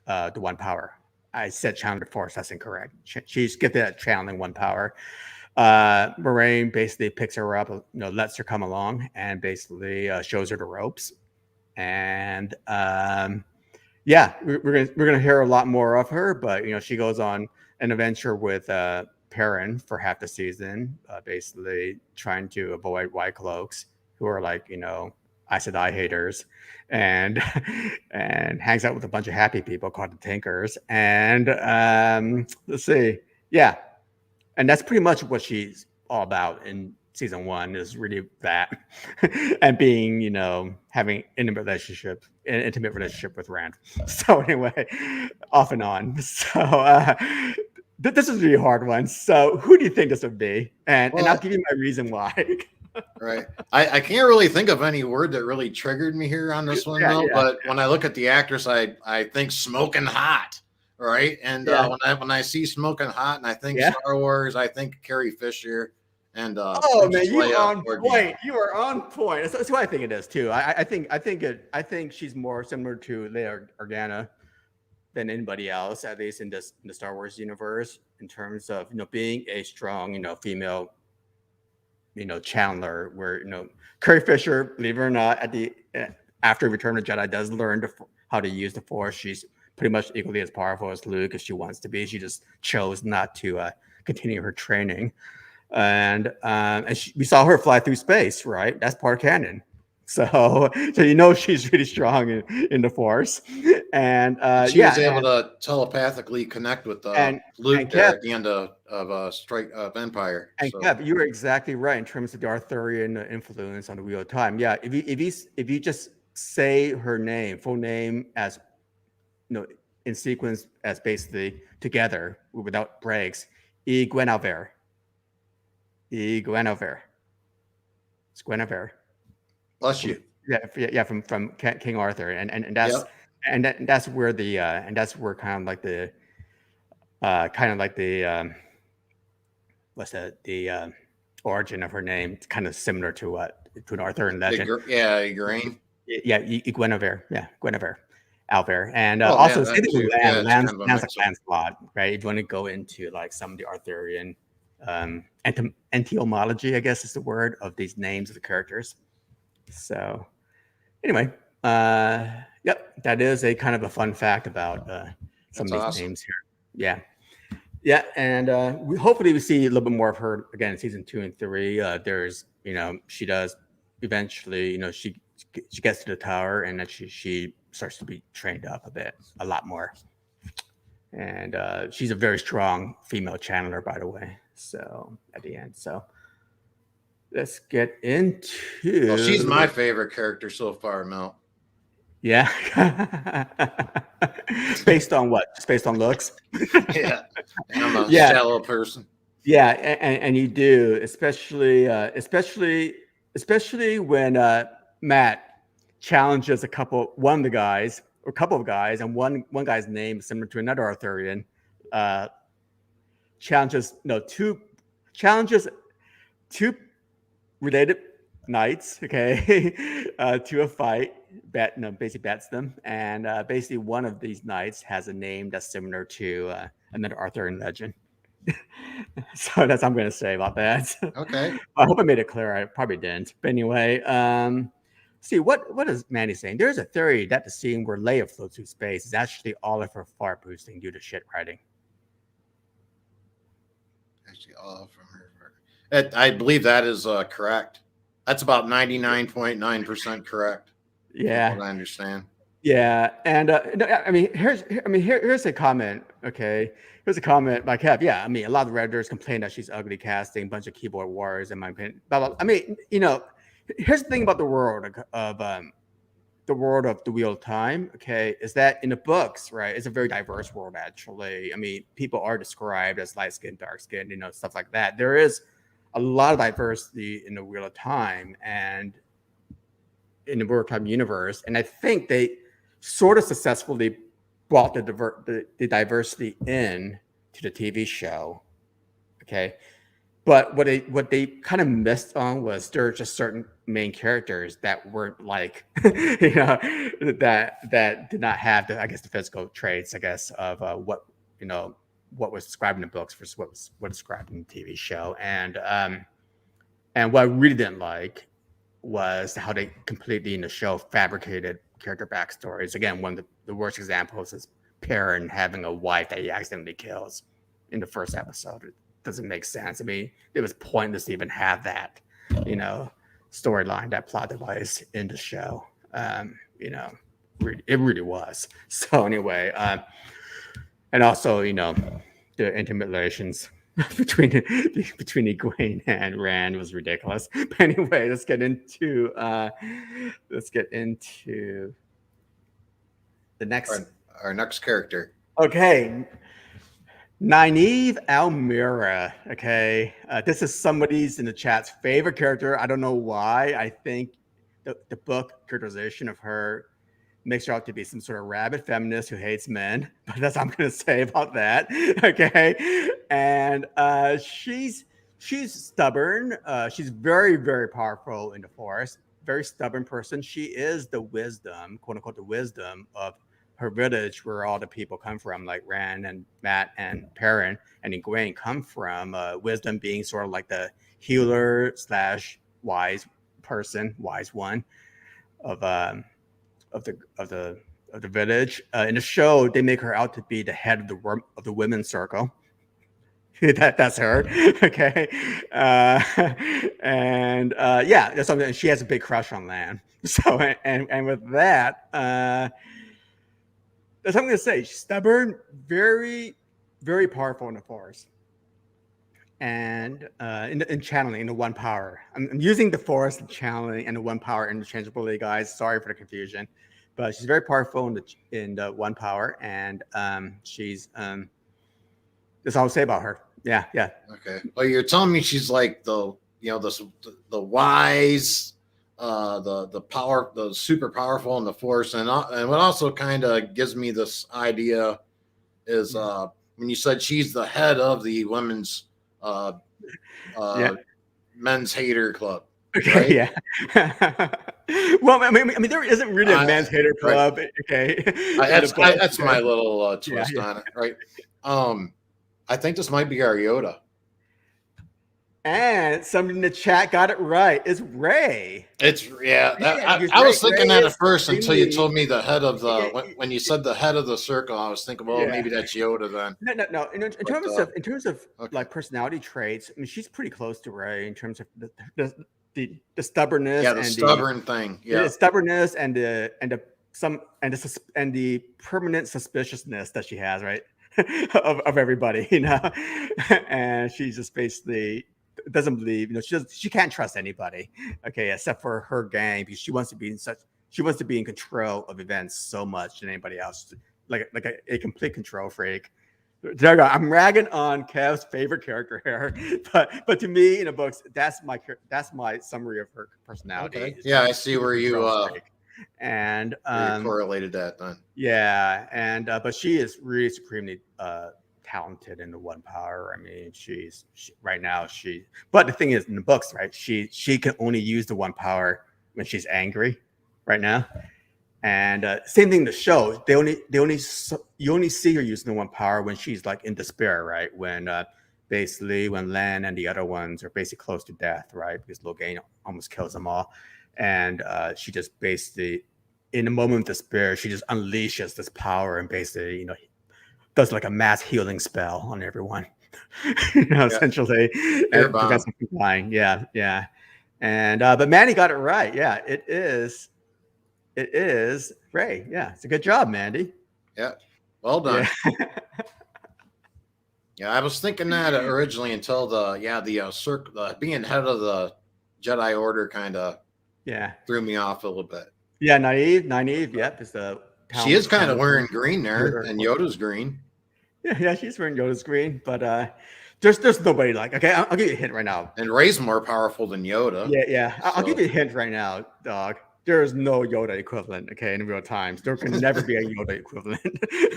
Speaker 1: the one power. I said channeler of the Force, that's incorrect. She's gifted at channeling one power. Moraine basically picks her up, lets her come along, and basically shows her the ropes. And yeah, we're gonna hear a lot more of her, but she goes on an adventure with Perrin for half the season, basically trying to avoid White Cloaks, who are like Aes Sedai haters, and hangs out with a bunch of happy people called the Tinkers. And let's see, yeah. And that's pretty much what she's all about in season 1, is really that, and being, having intimate relationship with Rand. So anyway, off and on. So this is a really hard one. So who do you think this would be? And I'll give you my reason why.
Speaker 2: Right. I can't really think of any word that really triggered me here on this one, though. Yeah. But when I look at the actress, I think smoking hot. Right. And when I see smoking hot and I think Star Wars, I think Carrie Fisher and
Speaker 1: oh man, you are on point. You are on point. That's who I think it is too. I think she's more similar to Leia Organa than anybody else, at least in the Star Wars universe, in terms of being a strong female channeler. Where Carrie Fisher, believe it or not, after Return of the Jedi does learn how to use the Force. She's pretty much equally as powerful as Luke if she wants to be. She just chose not to continue her training, and we saw her fly through space. Right, that's part canon. So she's really strong in the Force, and
Speaker 2: she was able to telepathically connect with Luke there at the end of Strike of Empire.
Speaker 1: And Kev, you were exactly right in terms of the Arthurian influence on the Wheel of Time. Yeah, if you just say her full name as in sequence as basically together without breaks, Eguin Alvare. Eguin Alvare. It's Eguin Alvare.
Speaker 2: Bless you.
Speaker 1: Yeah, from King Arthur, and that's that's where the and that's where kind of like the what's that, the origin of her name. It's kind of similar to an Arthurian legend.
Speaker 2: Igraine.
Speaker 1: Yeah, Guinevere. Yeah, Guinevere. Alvare. And
Speaker 2: Oh,
Speaker 1: also
Speaker 2: man, that too. Yeah, it's
Speaker 1: lands
Speaker 2: kind of a
Speaker 1: like
Speaker 2: mix-up.
Speaker 1: Lancelot, right? If you want to go into like some of the Arthurian etymology, I guess is the word, of these names of the characters. So anyway, yep, that is a kind of a fun fact about some
Speaker 2: That's
Speaker 1: of these
Speaker 2: awesome.
Speaker 1: names here. Yeah. Yeah, and hopefully we see a little bit more of her again in season 2 and 3. There's, she does eventually, she gets to the tower, and then she starts to be trained up a lot more. And she's a very strong female channeler, by the way. So at the end, so let's get into.
Speaker 2: Well, she's my favorite character so far, Mel.
Speaker 1: Yeah. Based on what? Just based on looks?
Speaker 2: Yeah. I'm a shallow person.
Speaker 1: Yeah, and you do, especially when Matt challenges a couple of guys, and one guy's name is similar to another Arthurian. Challenges two related knights, okay, to a fight. Basically bets them, and basically one of these knights has a name that's similar to another Arthurian legend. So that's what I'm going to say about that.
Speaker 2: Okay.
Speaker 1: I hope I made it clear. I probably didn't. But anyway, see, what is Manny saying? There's a theory that the scene where Leia floats through space is actually all of her fart boosting due to shit writing.
Speaker 2: Actually, all from her. I believe that is correct. That's about 99.9% correct.
Speaker 1: Yeah,
Speaker 2: I understand.
Speaker 1: Yeah, and here's a comment. Okay, here's a comment by Kev. Yeah, a lot of Redditors complain that she's ugly casting, a bunch of keyboard warriors, in my opinion. But here's the thing about the world of the Wheel of Time. Okay, is that in the books, right? It's a very diverse world, actually. People are described as light skinned, dark skinned, stuff like that. There is a lot of diversity in the Wheel of Time and in the Wheel of Time universe, and I think they sort of successfully brought the diversity in to the TV show. Okay. But what they kind of missed on was there are just certain main characters that weren't like, that did not have the physical traits, of what was described in the books versus what was described in the TV show. And what I really didn't like was how they completely in the show fabricated character backstories. Again, one of the worst examples is Perrin having a wife that he accidentally kills in the first episode. It doesn't make sense. It was pointless to even have that, storyline, that plot device in the show. It really was. So anyway, and also, the intimate relations between Eguin and Rand was ridiculous. But anyway, let's get into the next
Speaker 2: our next character.
Speaker 1: Okay, Nynaeve Almirah. Okay, this is somebody's in the chat's favorite character. I don't know why. I think the book characterization of her makes her out to be some sort of rabid feminist who hates men. But that's what I'm going to say about that. Okay, and she's stubborn. She's very, very powerful in the Forest. Very stubborn person. She is the wisdom, quote unquote, the wisdom of her village, where all the people come from, like Rand and Matt and Perrin and Eguin come from. Wisdom being sort of like the healer / wise person, wise one of the village. In the show, they make her out to be the head of the women's circle. That's her. Okay, and that's something. She has a big crush on Lan. So and with that, that's what I'm going to say. She's stubborn, very, very powerful in the Forest, and in channeling, in the one power. I'm using the Forest and channeling and the one power interchangeably, guys. Sorry for the confusion, but she's very powerful in the one power, and she's. That's all I'll say about her. Yeah, yeah.
Speaker 2: Okay. Well, you're telling me she's like the wise, the power, the super powerful in the Force, and what also kind of gives me this idea is when you said she's the head of the women's uh,
Speaker 1: Yeah.
Speaker 2: men's hater club,
Speaker 1: Okay,
Speaker 2: right?
Speaker 1: yeah. Well, I mean, there isn't really a men's hater
Speaker 2: Right.
Speaker 1: club, okay, in the book.
Speaker 2: That's my little
Speaker 1: Yeah,
Speaker 2: twist
Speaker 1: yeah.
Speaker 2: on it, right? I think this might be our Yoda.
Speaker 1: And somebody in the chat got it right. It's Ray.
Speaker 2: It's
Speaker 1: Yeah,
Speaker 2: I
Speaker 1: Ray,
Speaker 2: was thinking
Speaker 1: Ray
Speaker 2: that
Speaker 1: is
Speaker 2: at first until you
Speaker 1: extremely.
Speaker 2: told me the head of the
Speaker 1: Okay,
Speaker 2: when you said the head of the circle, I was thinking, well,
Speaker 1: yeah.
Speaker 2: maybe that's Yoda then.
Speaker 1: No. In
Speaker 2: But,
Speaker 1: terms of
Speaker 2: okay.
Speaker 1: like personality traits, I mean, she's pretty close to Ray in terms of the stubbornness
Speaker 2: Yeah, the
Speaker 1: and
Speaker 2: stubborn thing. Yeah,
Speaker 1: the stubbornness and the permanent suspiciousness that she has, right, of everybody, and she's just basically doesn't believe, she can't trust anybody, okay, except for her gang, because she wants to be in control of events so much than anybody else, like a complete control freak. There you go. I'm ragging on Kev's favorite character here, but to me in the books, that's my summary of her personality.
Speaker 2: okay. Yeah, I see where you correlated that then.
Speaker 1: Yeah, and but she is really supremely talented in the one power. I mean, right now but the thing is, in the books, right, she can only use the one power when she's angry right now. And same thing in the show. You only see her using the one power when she's like in despair, right? When basically when Len and the other ones are basically close to death, right? Because Logan almost kills them all, and she just basically, in a moment of despair, she just unleashes this power and basically, does like a mass healing spell on everyone, essentially, and prevents them from dying. Yeah, yeah. And but Manny got it right. Yeah, it is Ray. Yeah, it's a good job, Mandy.
Speaker 2: Yeah, well done.
Speaker 1: Yeah,
Speaker 2: yeah, I was thinking that originally until being head of the Jedi Order kind of threw me off a little bit.
Speaker 1: Yeah, naive. Yep, is the.
Speaker 2: She is kind of wearing green there, and Yoda's green.
Speaker 1: Yeah, she's wearing Yoda's green, but there's nobody like. Okay, I'll give you a hint right now.
Speaker 2: And Ray's more powerful than Yoda.
Speaker 1: Yeah. I'll give you a hint right now, Dawg. There is no Yoda equivalent, okay, in real times. There can never be a Yoda equivalent,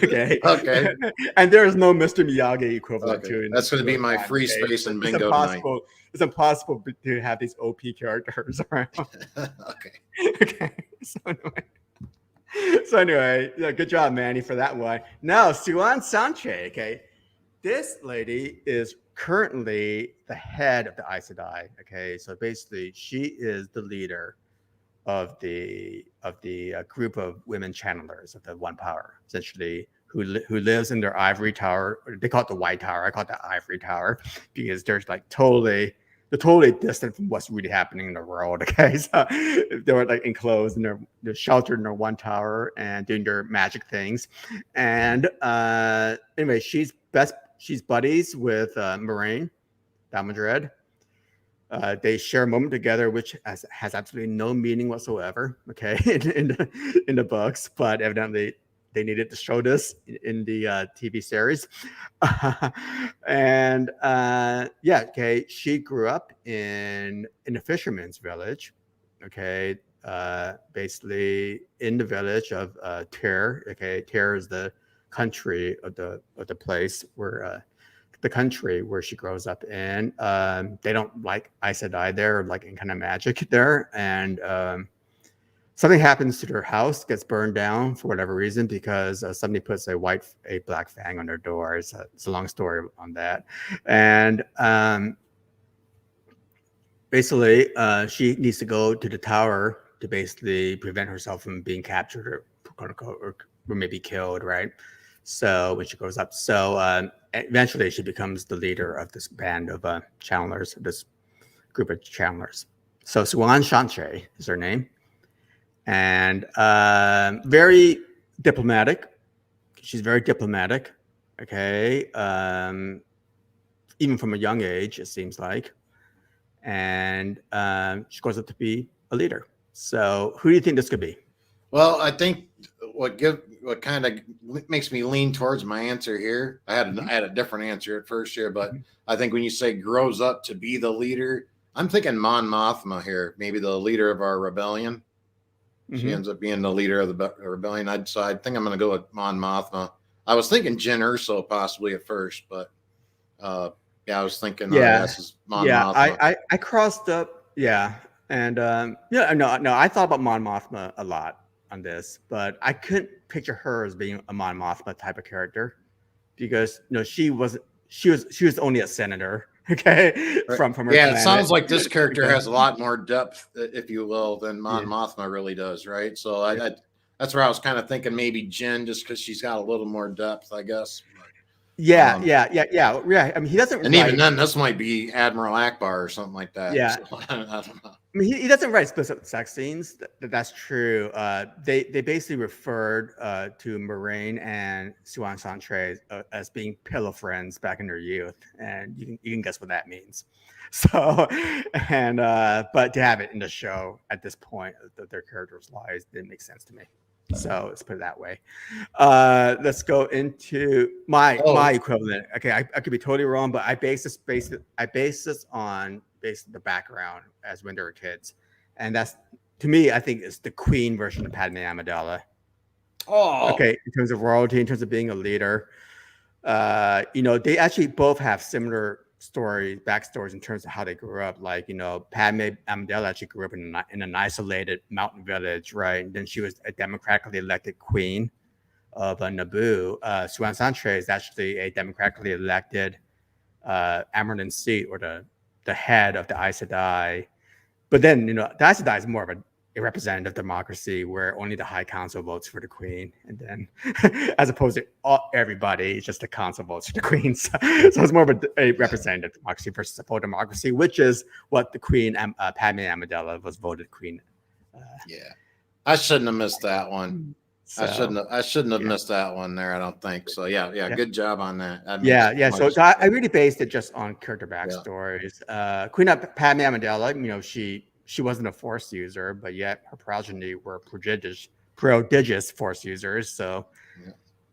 Speaker 1: okay?
Speaker 2: Okay.
Speaker 1: And there is no Mr. Miyagi equivalent to it.
Speaker 2: That's going to be my free space and bingo tonight.
Speaker 1: It's impossible to have these OP characters around. Okay. So anyway, yeah, good job, Manny, for that one. Now, Suan Sanchez, okay? This lady is currently the head of the Aes Sedai, okay? So basically, she is the leader of the group of women channelers of the One Power, essentially, who lives in their ivory tower. They call it the White Tower. I call it the Ivory Tower because they're totally distant from what's really happening in the world. Okay, so they were like enclosed and they're sheltered in their one tower and doing their magic things. And anyway, she's buddies with Moraine Damagerot. They share a moment together, which has absolutely no meaning whatsoever. Okay, in the books, but evidently they needed to show this in the TV series. And okay, she grew up in a fisherman's village. Okay, basically in the village of Tyr. Okay, Tyr is the country of the place where. The country where she grows up in. They don't like Aes Sedai there, like any kind of magic there. And something happens to their house, gets burned down for whatever reason, because somebody puts a black fang on their door. It's a long story on that. And basically, she needs to go to the tower to basically prevent herself from being captured or maybe killed, right? So when she grows up, eventually she becomes the leader of this band of channelers, this group of channelers. So Suan Sanchez is her name, and very diplomatic. She's very diplomatic. Okay, even from a young age, it seems like, and she grows up to be a leader. So who do you think this could be?
Speaker 2: Well, I think what kind of makes me lean towards my answer here. I had a different answer at first here, but I think when you say grows up to be the leader, I'm thinking Mon Mothma here, maybe the leader of our rebellion. She ends up being the leader of the rebellion. I think I'm going to go with Mon Mothma. I was thinking Jyn Erso possibly at first, but I was thinking this is Mon Mothma.
Speaker 1: I crossed up, and no, I thought about Mon Mothma a lot on this, but I couldn't picture her as being a Mon Mothma type of character because she was only a senator. Okay,
Speaker 2: right.
Speaker 1: from her
Speaker 2: planet. It sounds like this character has a lot more depth, if you will, than Mon Mothma really does, right? So I that's where I was kind of thinking maybe Jyn, just because she's got a little more depth, I guess.
Speaker 1: Yeah. I mean, he doesn't.
Speaker 2: And even then, this might be Admiral Akbar or something like that.
Speaker 1: Yeah,
Speaker 2: so, I don't know.
Speaker 1: I mean, he doesn't write explicit sex scenes. That's true. They basically referred to Moraine and Suan Sanchez as being pillow friends back in their youth, and you can guess what that means. So, and but to have it in the show at this point, their characters' lives didn't make sense to me. So let's put it that way. Let's go into my equivalent. Okay, I could be totally wrong, but I base this on the background as when they were kids, and that's, to me, I think it's the Queen version of Padme Amidala. Okay, in terms of royalty, in terms of being a leader, they actually both have similar backstories in terms of how they grew up. Like, Padme Amidala actually grew up in an isolated mountain village, right? And then she was a democratically elected queen of Naboo. Suan Sanchez is actually a democratically elected Amaryllis seat, or the head of the Aes Sedai. But then, the Aes Sedai is more of a representative democracy where only the High Council votes for the Queen, and then as opposed to everybody, just the Council votes for the Queen. So it's more of a representative democracy versus a full democracy, which is what the Queen, Padme Amidala, was voted Queen.
Speaker 2: I shouldn't have missed that one. So, I shouldn't have missed that one there. I don't think so. Yeah. Good job on that.
Speaker 1: So I really based it just on character backstories. Queen Padme Amidala, she wasn't a Force user, but yet her progeny were prodigious Force users. So,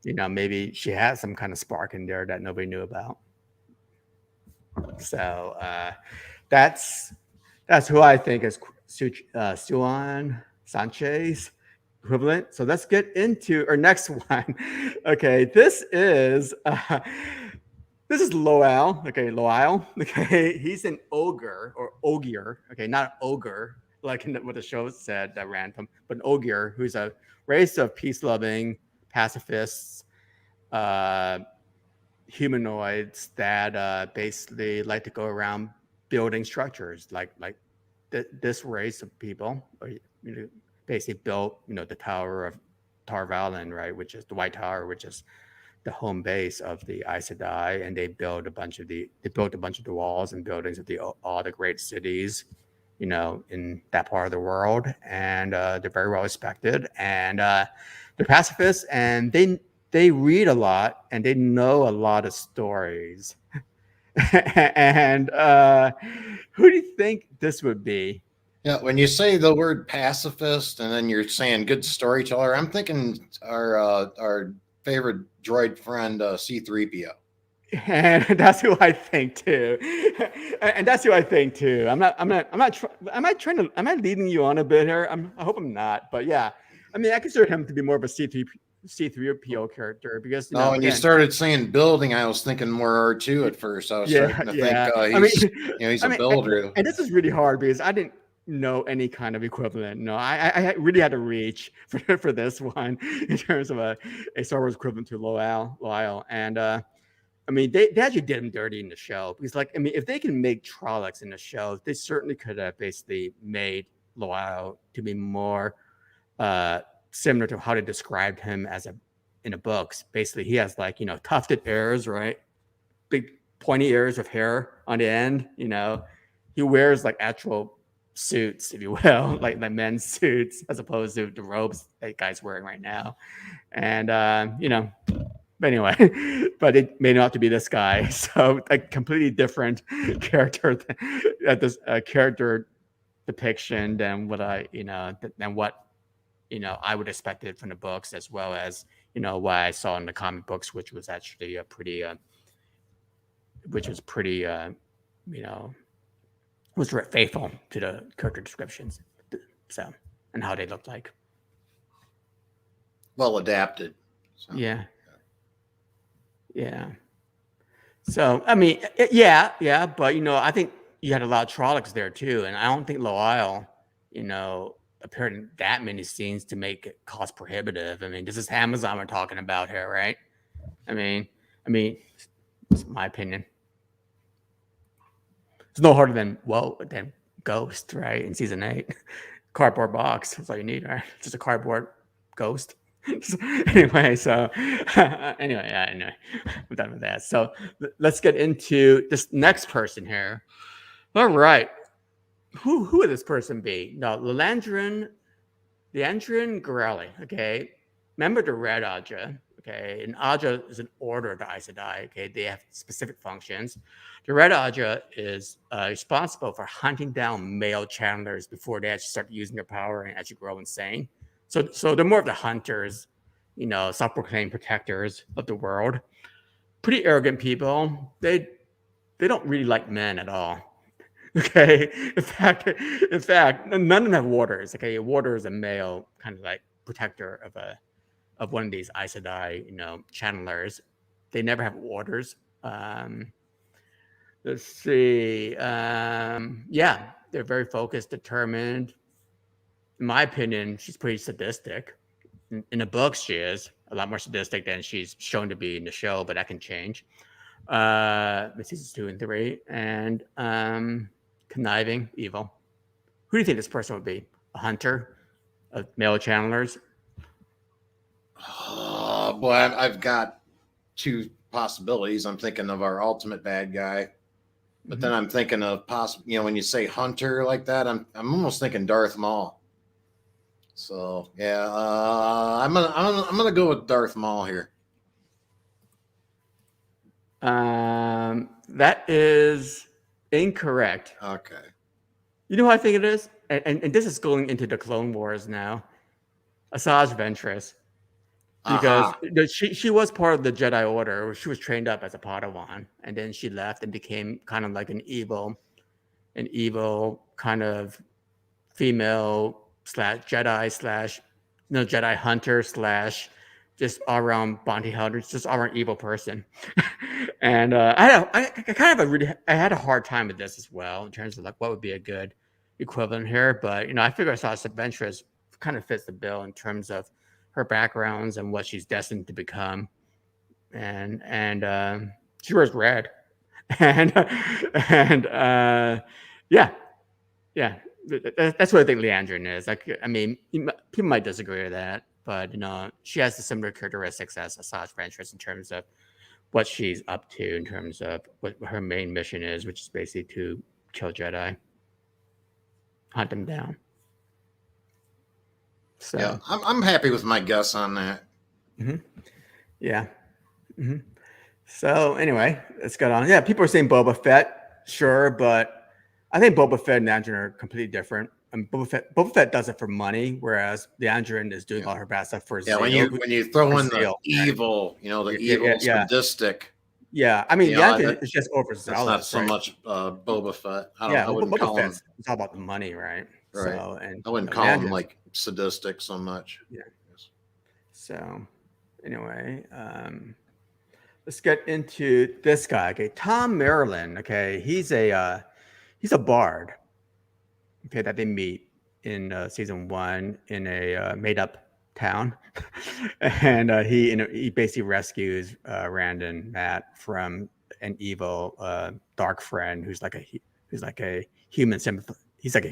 Speaker 1: maybe she had some kind of spark in there that nobody knew about. So that's who I think is Suan Sanchez equivalent. So let's get into our next one. Okay, this is Loal. Okay, Loal. Okay, he's an ogre or ogier. Okay, not an ogre like what the show said that random, but an ogier who's a race of peace-loving pacifists, humanoids that basically like to go around building structures. Like this race of people, basically built, the Tower of Tar Valon, right, which is the White Tower, which is the home base of the Aes Sedai, and they built a bunch of the walls and buildings of all the great cities, in that part of the world, and they're very well respected, and they're pacifists, and they read a lot, and they know a lot of stories. And who do you think this would be?
Speaker 2: Yeah, when you say the word pacifist and then you're saying good storyteller, I'm thinking our favorite droid friend C-3PO.
Speaker 1: And that's who I think too. And that's who I think too. Am I leading you on a bit here? I hope I'm not. But yeah, I mean, I consider him to be more of a C-3PO character because
Speaker 2: when you started saying building, I was thinking more R2 at first. I was starting to think he's a builder.
Speaker 1: And this is really hard because I didn't know any kind of equivalent. No, I really had to reach for this one in terms of a Star Wars equivalent to Loal. And I mean, they actually did him dirty in the show because, if they can make Trollocs in the show, they certainly could have basically made Loal to be more similar to how they described him in the books. Basically, he has tufted ears, right? Big pointy ears with hair on the end. He wears actual suits, if you will, like the men's suits, as opposed to the robes that guy's wearing right now. And but anyway, but it made out to be this guy, so a completely different character at this character depiction than what I would expect it from the books, as well as what I saw in the comic books, which was actually pretty was faithful to the character descriptions, so, and how they looked like.
Speaker 2: Well adapted. So.
Speaker 1: Yeah. So I mean, yeah, but I think you had a lot of Trollocs there too, and I don't think Loial, appeared in that many scenes to make it cost prohibitive. I mean, this is Amazon we're talking about here, right? I mean, it's my opinion. It's no harder than Ghost, right? In season 8, cardboard box. That's all you need, right? Just a cardboard ghost. Anyway, I'm done with that. So let's get into this next person here. All right, who would this person be? No, Leandrin Gorelli. Okay, member the Red Ajah. Okay, and Ajah is an order of the Aes Sedai. Okay, they have specific functions. The Red Ajah is responsible for hunting down male channelers before they actually start using their power and actually grow insane. So they're more of the hunters, self-proclaimed protectors of the world. Pretty arrogant people. They don't really like men at all. Okay. In fact, none of them have warders. Okay, a warder is a male kind of like protector of one of these Aes Sedai, channelers. They never have warders. Let's see. Yeah, they're very focused, determined. In my opinion, she's pretty sadistic. In the books, she is a lot more sadistic than she's shown to be in the show, but that can change. Seasons 2 and 3, and conniving, evil. Who do you think this person would be? A hunter of male channelers?
Speaker 2: Oh, boy, I've got two possibilities. I'm thinking of our ultimate bad guy, but then I'm thinking of when you say hunter like that, I'm almost thinking Darth Maul. So yeah, I'm gonna go with Darth Maul here.
Speaker 1: That is incorrect.
Speaker 2: Okay.
Speaker 1: You know who I think it is? And this is going into the Clone Wars now. Asajj Ventress. Because she was part of the Jedi Order. She was trained up as a Padawan, and then she left and became kind of like an evil kind of female /Jedi Jedi hunter / just all around bounty hunter, just all around evil person. And I had a hard time with this as well in terms of like what would be a good equivalent here. But I figure Asajj Ventress kind of fits the bill in terms of her backgrounds and what she's destined to become. And she wears red. And yeah. That's what I think Leandrin is. Like, I mean, people might disagree with that, but she has the similar characteristics as Asajj Ventress in terms of what she's up to, in terms of what her main mission is, which is basically to kill Jedi, hunt them down. So
Speaker 2: yeah, I'm happy with my guess on that.
Speaker 1: Mm-hmm. Yeah. Mm-hmm. So anyway, let's get on. Yeah, people are saying Boba Fett, sure, but I think Boba Fett and Leandrin are completely different. And Boba Fett does it for money, whereas Leandrin is doing all her bad stuff for zeal.
Speaker 2: When you throw in the evil, sadistic.
Speaker 1: Yeah, I mean, Leandrin is just overzealous.
Speaker 2: That's not so much Boba Fett. I wouldn't call him.
Speaker 1: It's all about the money, right?
Speaker 2: Right.
Speaker 1: So, and
Speaker 2: I wouldn't call him like sadistic so much.
Speaker 1: Yeah. So anyway, let's get into this guy. Okay, Tom Marilyn. Okay, he's a bard. Okay, that they meet in season 1 in a made up town, and he basically rescues Randon Matt from an evil dark friend who's like a human sympath. He's like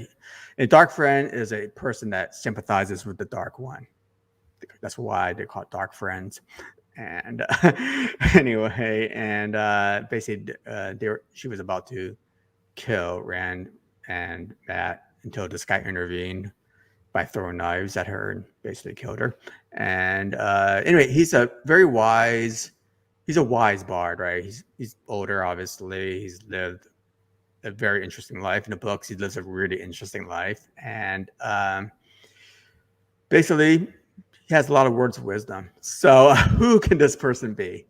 Speaker 1: a dark friend is a person that sympathizes with the Dark One. That's why they're called dark friends. And anyway, and basically, she was about to kill Rand and Matt until this guy intervened by throwing knives at her and basically killed her. And anyway, he's a wise bard, right? He's older, obviously. He's lived a very interesting life. In the books, he lives a really interesting life. And basically, he has a lot of words of wisdom. So, who can this person be?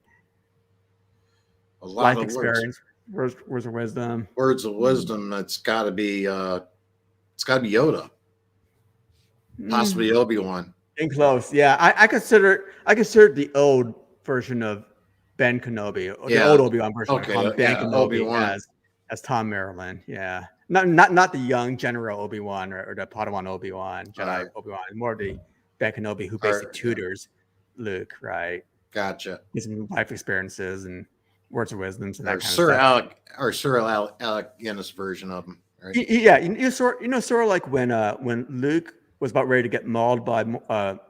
Speaker 2: A lot
Speaker 1: Life
Speaker 2: of
Speaker 1: experience, words of wisdom.
Speaker 2: Words of wisdom. That's got to be. It's got to be Yoda. Possibly Obi-Wan.
Speaker 1: In close, yeah. I consider the old version of Ben Kenobi, or the old Obi-Wan version.
Speaker 2: Okay,
Speaker 1: I call him Ben Kenobi
Speaker 2: Obi-Wan.
Speaker 1: as Tom Marilyn. Yeah, not the young General Obi-Wan or the Padawan Obi-Wan, Jedi Obi-Wan. More the Ben Kenobi who basically tutors Luke, right?
Speaker 2: Gotcha.
Speaker 1: His life experiences and words of wisdom and that kind of
Speaker 2: Sir
Speaker 1: stuff.
Speaker 2: Sir Alec Guinness version of him. Right?
Speaker 1: Yeah, sort of like when Luke was about ready to get mauled by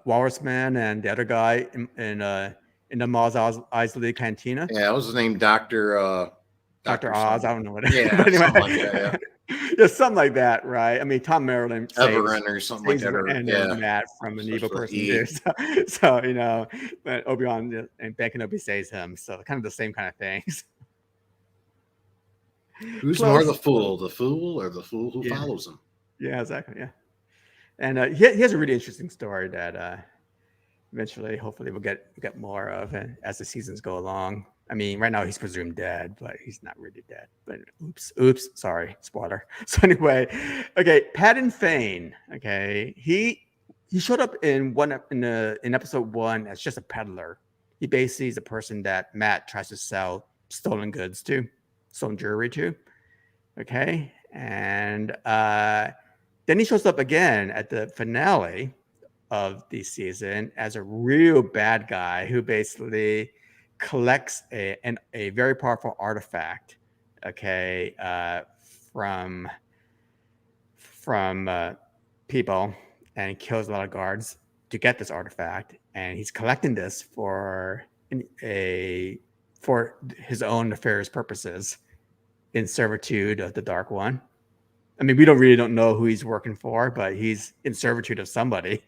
Speaker 1: Walrus Man and the other guy in the Maz Eisley Cantina.
Speaker 2: Yeah, that was his name, Dr.
Speaker 1: Oz. I don't know what.
Speaker 2: Yeah,
Speaker 1: but anyway,
Speaker 2: something like that.
Speaker 1: Yeah, something like that, right? I mean, Tom Marilyn
Speaker 2: Everin or something like that.
Speaker 1: And Matt from an evil person too. So but Obi-Wan and Ben Kenobi saves him. So kind of the same kind of things.
Speaker 2: Who's more the fool or the fool who follows him?
Speaker 1: Yeah, exactly. Yeah. And he has a really interesting story that eventually, hopefully, we'll get more of as the seasons go along. I mean, right now he's presumed dead, but he's not really dead. But oops, sorry, spoiler. So anyway, okay, Feign. Okay, he showed up in episode 1 as just a peddler. He basically is a person that Matt tries to sell stolen jewelry to. Okay, and then he shows up again at the finale of the season as a real bad guy who basically collects a very powerful artifact, okay, from people, and kills a lot of guards to get this artifact, and he's collecting this for his own nefarious purposes in servitude of the Dark One. I mean, we don't know who he's working for, but he's in servitude of somebody.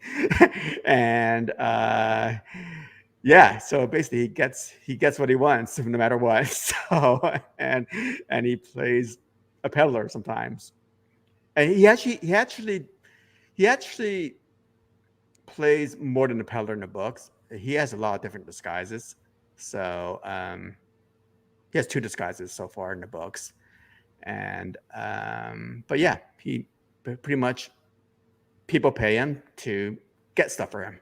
Speaker 1: And so basically he gets what he wants no matter what. So and he plays a peddler sometimes. And he actually plays more than a peddler in the books. He has a lot of different disguises. So he has 2 disguises so far in the books. And but yeah, he pretty much, people pay him to get stuff for him.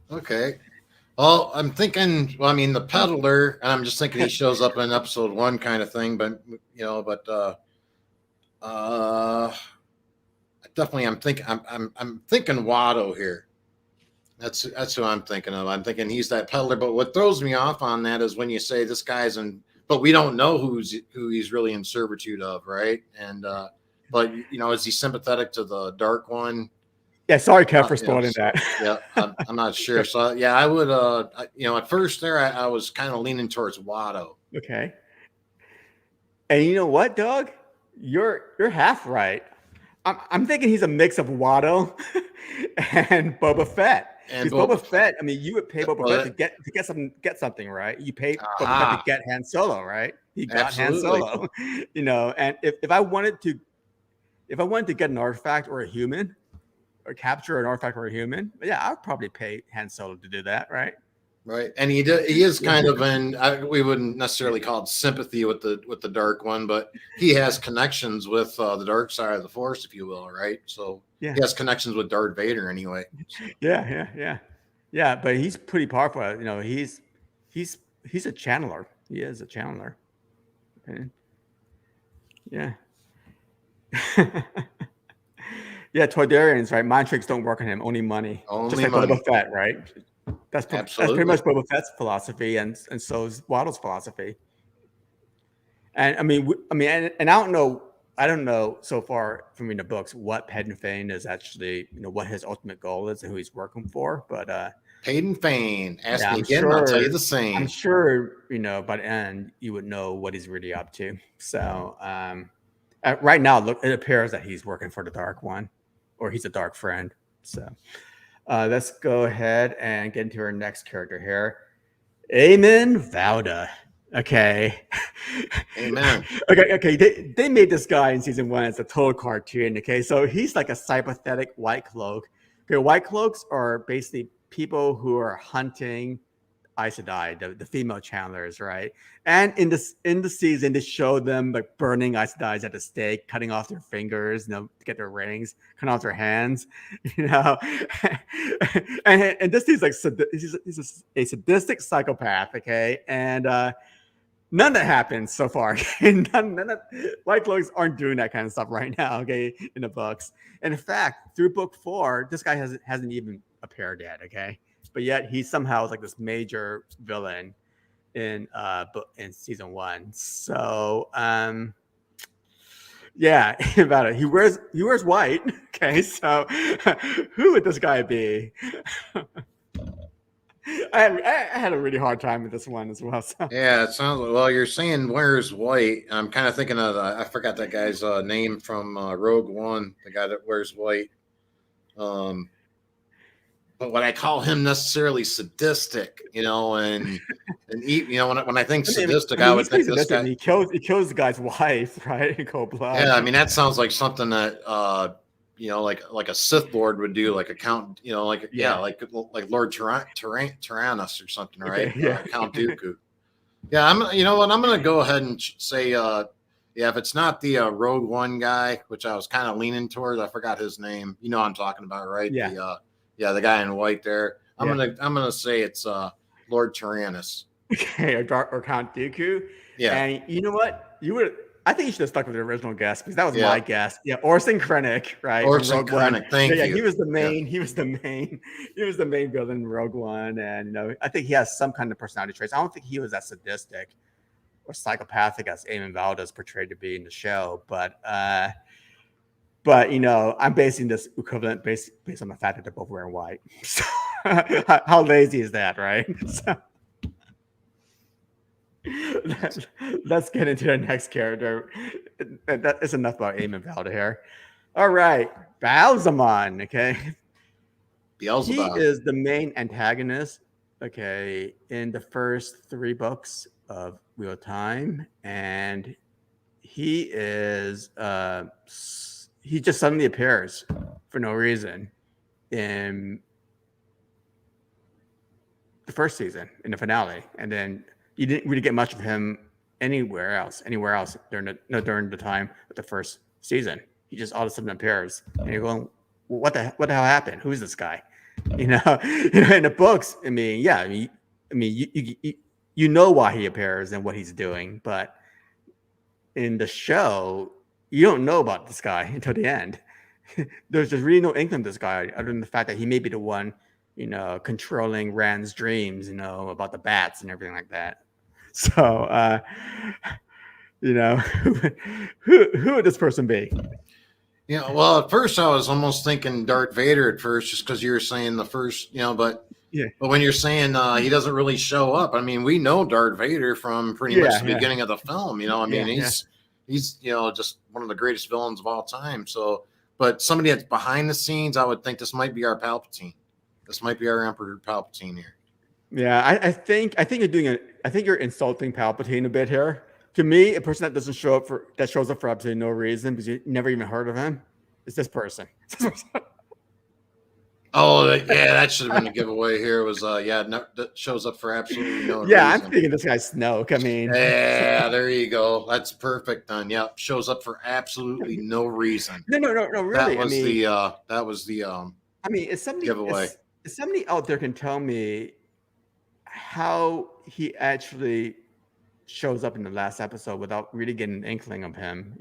Speaker 2: Okay. Well, I'm thinking, the peddler, and I'm just thinking he shows up in episode 1 kind of thing, but definitely I'm thinking Watto here. That's who I'm thinking of. I'm thinking he's that peddler. But what throws me off on that is when you say this guy's but we don't know who he's really in servitude of, right? And but is he sympathetic to the Dark One?
Speaker 1: Yeah, sorry, Kev, for spoiling that.
Speaker 2: Yeah, I'm not sure. So yeah, I would. At first there, I was kind of leaning towards Watto.
Speaker 1: Okay. And you know what, Dawg? You're half right. I'm thinking he's a mix of Watto and Boba Fett. And Boba Fett, I mean, you would pay Boba Fett to get something, right? You pay Boba Fett to get Han Solo, right? He got Han Solo. And if I wanted to get an artifact or a human, or capture an artifact or a human, yeah, I'd probably pay Han Solo to do that, right?
Speaker 2: Right, and he is kind of we wouldn't necessarily call it sympathy with the Dark One, but he has connections with the dark side of the Force, if you will, right? So he has connections with Darth Vader anyway. So.
Speaker 1: Yeah. But he's pretty powerful. He's a channeler. He is a channeler. Okay. Yeah. Yeah, Toydarians, right? Mind tricks don't work on him. Only money. Just like Boba Fett, right? That's pretty much Boba Fett's philosophy, and so is Waddle's philosophy. And I don't know so far from reading the books what Feign is actually, what his ultimate goal is and who he's working for. But
Speaker 2: Feign, ask me again, I'll tell you the same.
Speaker 1: I'm sure, by the end you would know what he's really up to. So right now, it appears that he's working for the Dark One, or he's a Dark Friend. So. Let's go ahead and get into our next character here. Eamon Valda. Okay.
Speaker 2: Amen.
Speaker 1: Okay. They made this guy in season 1 as a total cartoon. Okay, so he's like a sympathetic white cloak. Okay, white cloaks are basically people who are hunting Aes Sedai, the female channelers, right? And in the season, they show them like burning Aes Sedai at the stake, cutting off their fingers, to get their rings, cutting off their hands, you know. And this dude's like he's a sadistic psychopath, okay, and none of that happens so far. none of White Cloaks aren't doing that kind of stuff right now, okay, in the books. And in fact, through book 4, this guy hasn't even appeared yet, okay. But yet he somehow is like this major villain in season 1. So yeah, about it. He wears white. Okay, so who would this guy be? I had a really hard time with this one as well. So.
Speaker 2: Yeah, it sounds well. You're saying wears white. I'm kind of thinking of I forgot that guy's name from Rogue One, the guy that wears white. But what I call him necessarily sadistic, and when I think sadistic, I would think this guy.
Speaker 1: He kills the guy's wife, right? In cold blood.
Speaker 2: Yeah, I mean that sounds like something that like a Sith Lord would do, like a Count, like Lord Tyrannus or something, right?
Speaker 1: Okay, yeah.
Speaker 2: Count Dooku. Yeah, I'm gonna go ahead and say, if it's not the Rogue One guy, which I was kind of leaning towards, I forgot his name. You know what I'm talking about, right?
Speaker 1: Yeah.
Speaker 2: The guy in white there. I'm gonna say it's Lord Tyrannus.
Speaker 1: Okay, or Count Dooku.
Speaker 2: Yeah.
Speaker 1: And you know what? I think you should have stuck with the original guess because that was my guess. Yeah, Orson Krennic, right?
Speaker 2: Orson Krennic, thank you.
Speaker 1: He was the main. Yeah. He was the main villain in Rogue One, and I think he has some kind of personality traits. I don't think he was as sadistic or psychopathic as Eamon Valdez portrayed to be in the show, but I'm basing this equivalent based on the fact that they're both wearing white. So, how lazy is that, right? So, let's get into the next character. That is enough about Eamon Valdez here. All right, Valzamon. Okay,
Speaker 2: Beelzebub.
Speaker 1: He is the main antagonist. Okay, in the first 3 books of Wheel of Time, and he is he just suddenly appears for no reason in the first season, in the finale, and then you didn't really get much of him anywhere else during the time of the first season. He just all of a sudden appears, and you're going, well, what the hell happened? Who's this guy? In the books, you know why he appears and what he's doing, but in the show, you don't know about this guy until the end. There's just really no inkling of this guy, other than the fact that he may be the one, controlling Rand's dreams, about the bats and everything like that. So, who would this person be?
Speaker 2: Yeah, well, at first I was almost thinking Darth Vader at first, just because you were saying the first, but when you're saying he doesn't really show up, I mean, we know Darth Vader from pretty much the beginning of the film. He's just one of the greatest villains of all time. So, but somebody that's behind the scenes, I would think this might be our Palpatine. This might be our Emperor Palpatine here.
Speaker 1: Yeah, I think you're insulting Palpatine a bit here. To me, a person that shows up for absolutely no reason because you never even heard of him is this person.
Speaker 2: Oh, that should have been a giveaway here. It was that shows up for absolutely no reason.
Speaker 1: Yeah, I'm thinking this guy's Snoke. I mean,
Speaker 2: yeah, there you go. That's perfect. Then, yeah, shows up for absolutely no reason.
Speaker 1: No, really.
Speaker 2: That was the.
Speaker 1: I mean, is somebody
Speaker 2: giveaway.
Speaker 1: If somebody out there can tell me how he actually shows up in the last episode without really getting an inkling of him,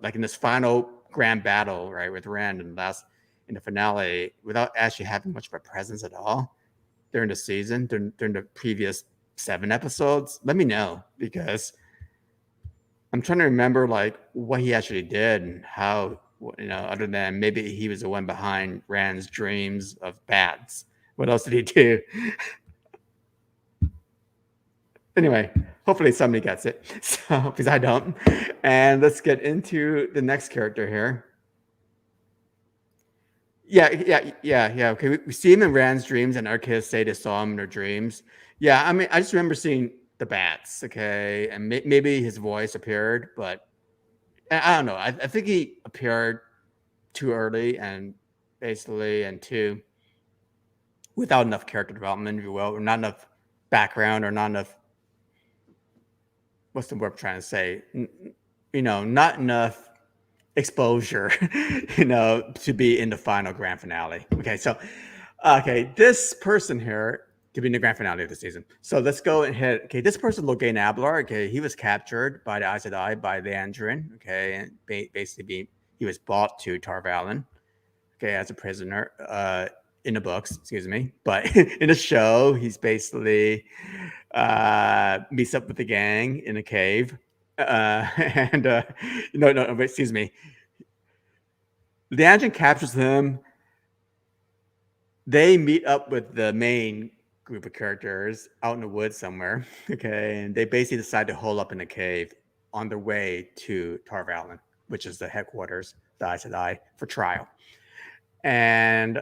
Speaker 1: like in this final grand battle, right, with Rand in the finale, without actually having much of a presence at all during the season, during the previous 7 episodes, let me know, because I'm trying to remember like what he actually did and how, other than maybe he was the one behind Rand's dreams of bats. What else did he do? Anyway, hopefully somebody gets it, because I don't. And let's get into the next character here. Yeah. Okay, we see him in Rand's dreams, and our kids say they saw him in their dreams. Yeah, I mean, I just remember seeing the bats, okay, and maybe his voice appeared, but I don't know. I think he appeared too early and basically and too without enough character development, if you will, or not enough background, or not enough. What's the word I'm trying to say? Not enough exposure, to be in the final grand finale. Okay, this person here to be in the grand finale of the season. So let's go ahead. Okay, this person, Logan Adler. Okay, he was captured by the Aes Sedai by the Mandragaran. Okay, and basically he was brought to Tar Valon. Okay, as a prisoner. In the books, excuse me, but in the show, he's basically meets up with the gang in a cave, and no, excuse me. The agent captures him. They meet up with the main group of characters out in the woods somewhere. Okay, and they basically decide to hole up in a cave on their way to Tar Valon, which is the headquarters, the Aes Sedai, for trial. And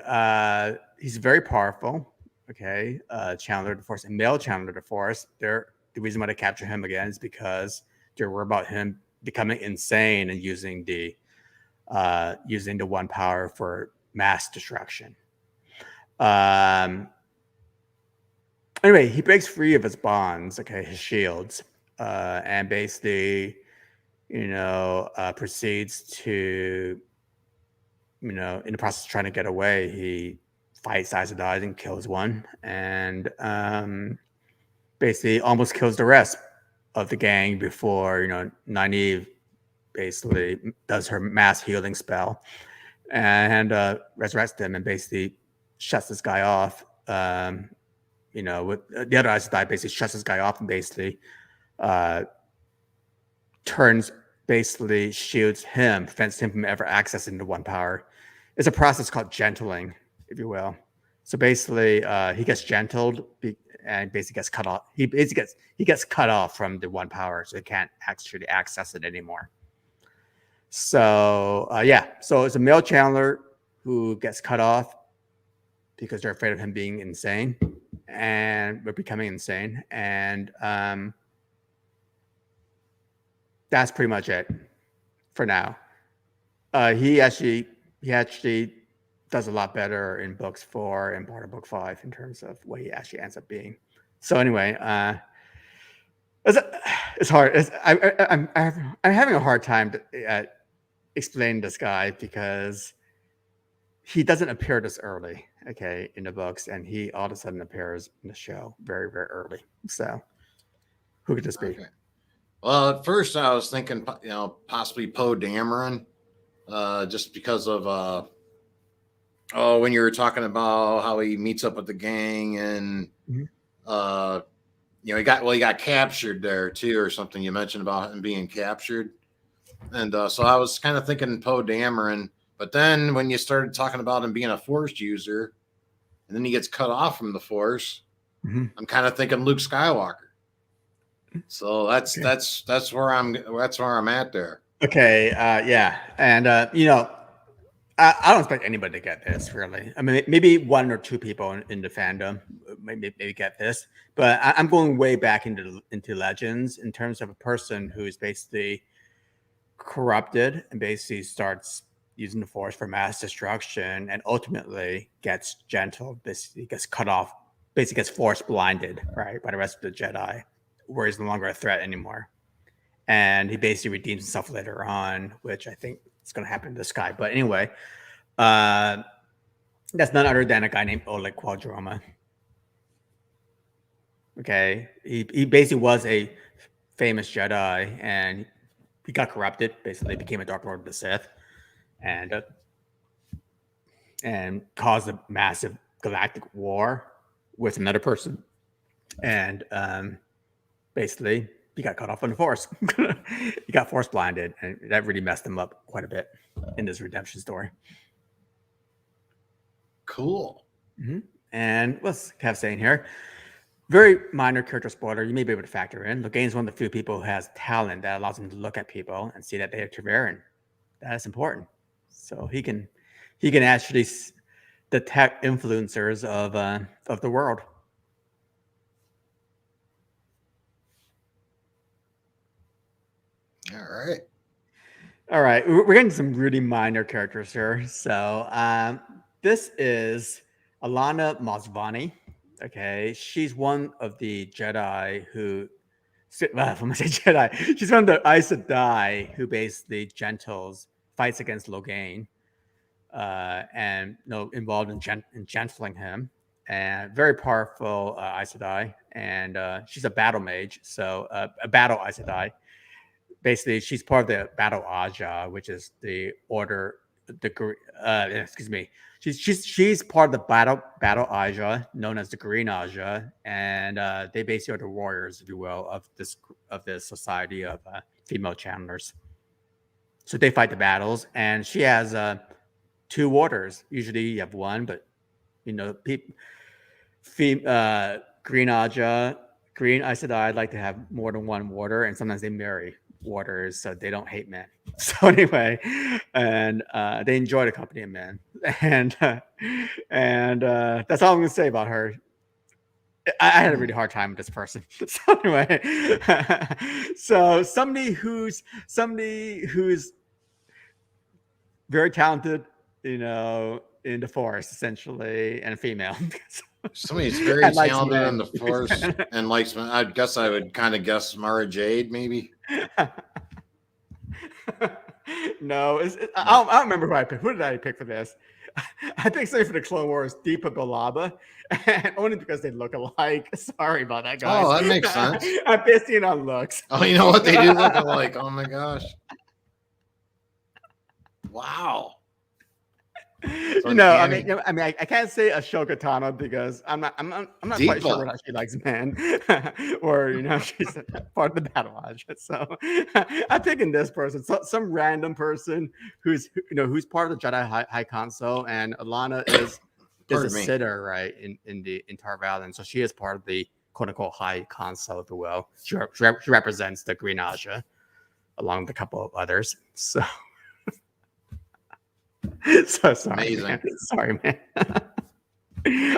Speaker 1: he's very powerful. Okay, Chandler of the Force, and male Chandler of the Force. The reason why they capture him again is because they're worried about him becoming insane and using the one power for mass destruction. Anyway, he breaks free of his bonds, okay, his shields, and basically, proceeds to, in the process of trying to get away, he fights Aes Sedai and kills one, and basically almost kills the rest of the gang before, Nynaeve basically does her mass healing spell and resurrects him and basically shuts this guy off. With the other Aes Sedai basically shuts this guy off and basically shields him, prevents him from ever accessing the one power. It's a process called gentling, if you will. So basically, he gets gentled and basically gets cut off. He gets cut off from the one power, so he can't actually access it anymore. So so it's a male Chandler who gets cut off because they're afraid of him being insane and becoming insane, and that's pretty much it for now. He actually does a lot better in books 4 and part of book 5 in terms of what he actually ends up being. So anyway, it's hard. I'm having a hard time explaining this guy because he doesn't appear this early, okay, in the books, and he all of a sudden appears in the show very, very early. So who could this be?
Speaker 2: Okay. Well, at first I was thinking, possibly Poe Dameron, just because of when you were talking about how he meets up with the gang and he got captured there too, or something. You mentioned about him being captured, and so I was kind of thinking Poe Dameron. But then when you started talking about him being a Force user, and then he gets cut off from the Force, I'm kind of thinking Luke Skywalker. So that's where I'm at there.
Speaker 1: Okay, yeah, and I don't expect anybody to get this, really. I mean, maybe 1 or 2 people in the fandom maybe get this, but I'm going way back into Legends in terms of a person who is basically corrupted and basically starts using the Force for mass destruction and ultimately gets gentled, basically gets cut off, basically gets Force blinded, right, by the rest of the Jedi, where he's no longer a threat anymore. And he basically redeems himself later on, which I think is going to happen to this guy. But anyway, that's none other than a guy named Oleg Quadroma. Okay, he basically was a famous Jedi, and he got corrupted. Basically, became a Dark Lord of the Sith, and caused a massive galactic war with another person, and basically he got cut off on the Force. He got Force blinded, and that really messed him up quite a bit in this redemption story.
Speaker 2: Cool.
Speaker 1: And what's Kev saying here? Very minor character spoiler. You may be able to factor in. Logain's one of the few people who has talent that allows him to look at people and see that they are Treveran. That is important. So he can actually detect influencers of the world.
Speaker 2: All right.
Speaker 1: We're getting some really minor characters here. So this is Alana Mosvani. Okay, she's one of the Jedi who. Well, if I'm gonna say Jedi, she's one of the Aes Sedai who basically Gentles fights against Logan, and involved in gentling him, and very powerful Aes Sedai, and she's a battle mage, so a battle Aes Sedai. Basically, she's part of the Battle Aja, which is the order. Excuse me. She's part of the Battle Aja, known as the Green Aja, and they basically are the warriors, if you will, of this society of female channelers. So they fight the battles, and she has 2 warders. Usually you have one, but Green Aja, Green Aes Sedai like to have more than one warder, and sometimes they marry warders so they don't hate men. So anyway, and they enjoy the company of men, and that's all I'm gonna say about her. I had a really hard time with this person. So anyway, so somebody who's very talented, in the Force, essentially, and a female.
Speaker 2: Somebody's very talented in the Force and likes men. I guess I would kind of guess Mara Jade, maybe.
Speaker 1: No, I don't remember who I picked. Who did I pick for this? I picked somebody for the Clone Wars, Deepa Bilaba, and only because they look alike. Sorry about that, guys.
Speaker 2: Oh, that makes sense.
Speaker 1: I'm basing it on looks.
Speaker 2: Oh, you know what? They do look alike. Oh my gosh. Wow.
Speaker 1: I can't say Ashoka Tano because I'm not quite sure whether she likes men or she's part of the Battle Lodge. So I'm picking this person, some random person who's part of the Jedi High Council, and Alana is a sitter, right, in Tar Valon, so she is part of the quote unquote High Council, if you will. She represents the Green Aja along with a couple of others. So. So sorry. Amazing. Man. Sorry, man.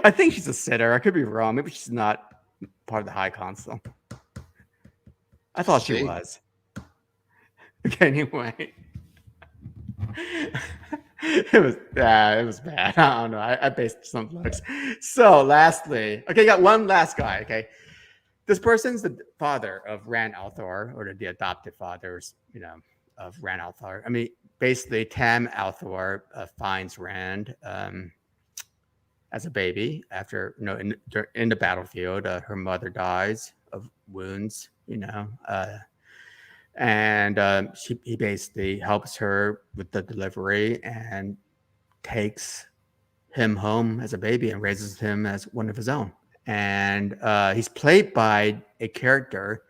Speaker 1: I think she's a sitter. I could be wrong. Maybe she's not part of the High Council. I thought she was. Okay, anyway. It was bad. I don't know. I based some looks. So lastly, okay, got one last guy. Okay. This person's the father of Ran Althor, or the adopted fathers, of Ran Althor. I mean, basically, Tam Althor finds Rand as a baby after, in the battlefield. Her mother dies of wounds, and he basically helps her with the delivery and takes him home as a baby and raises him as one of his own. And he's played by a character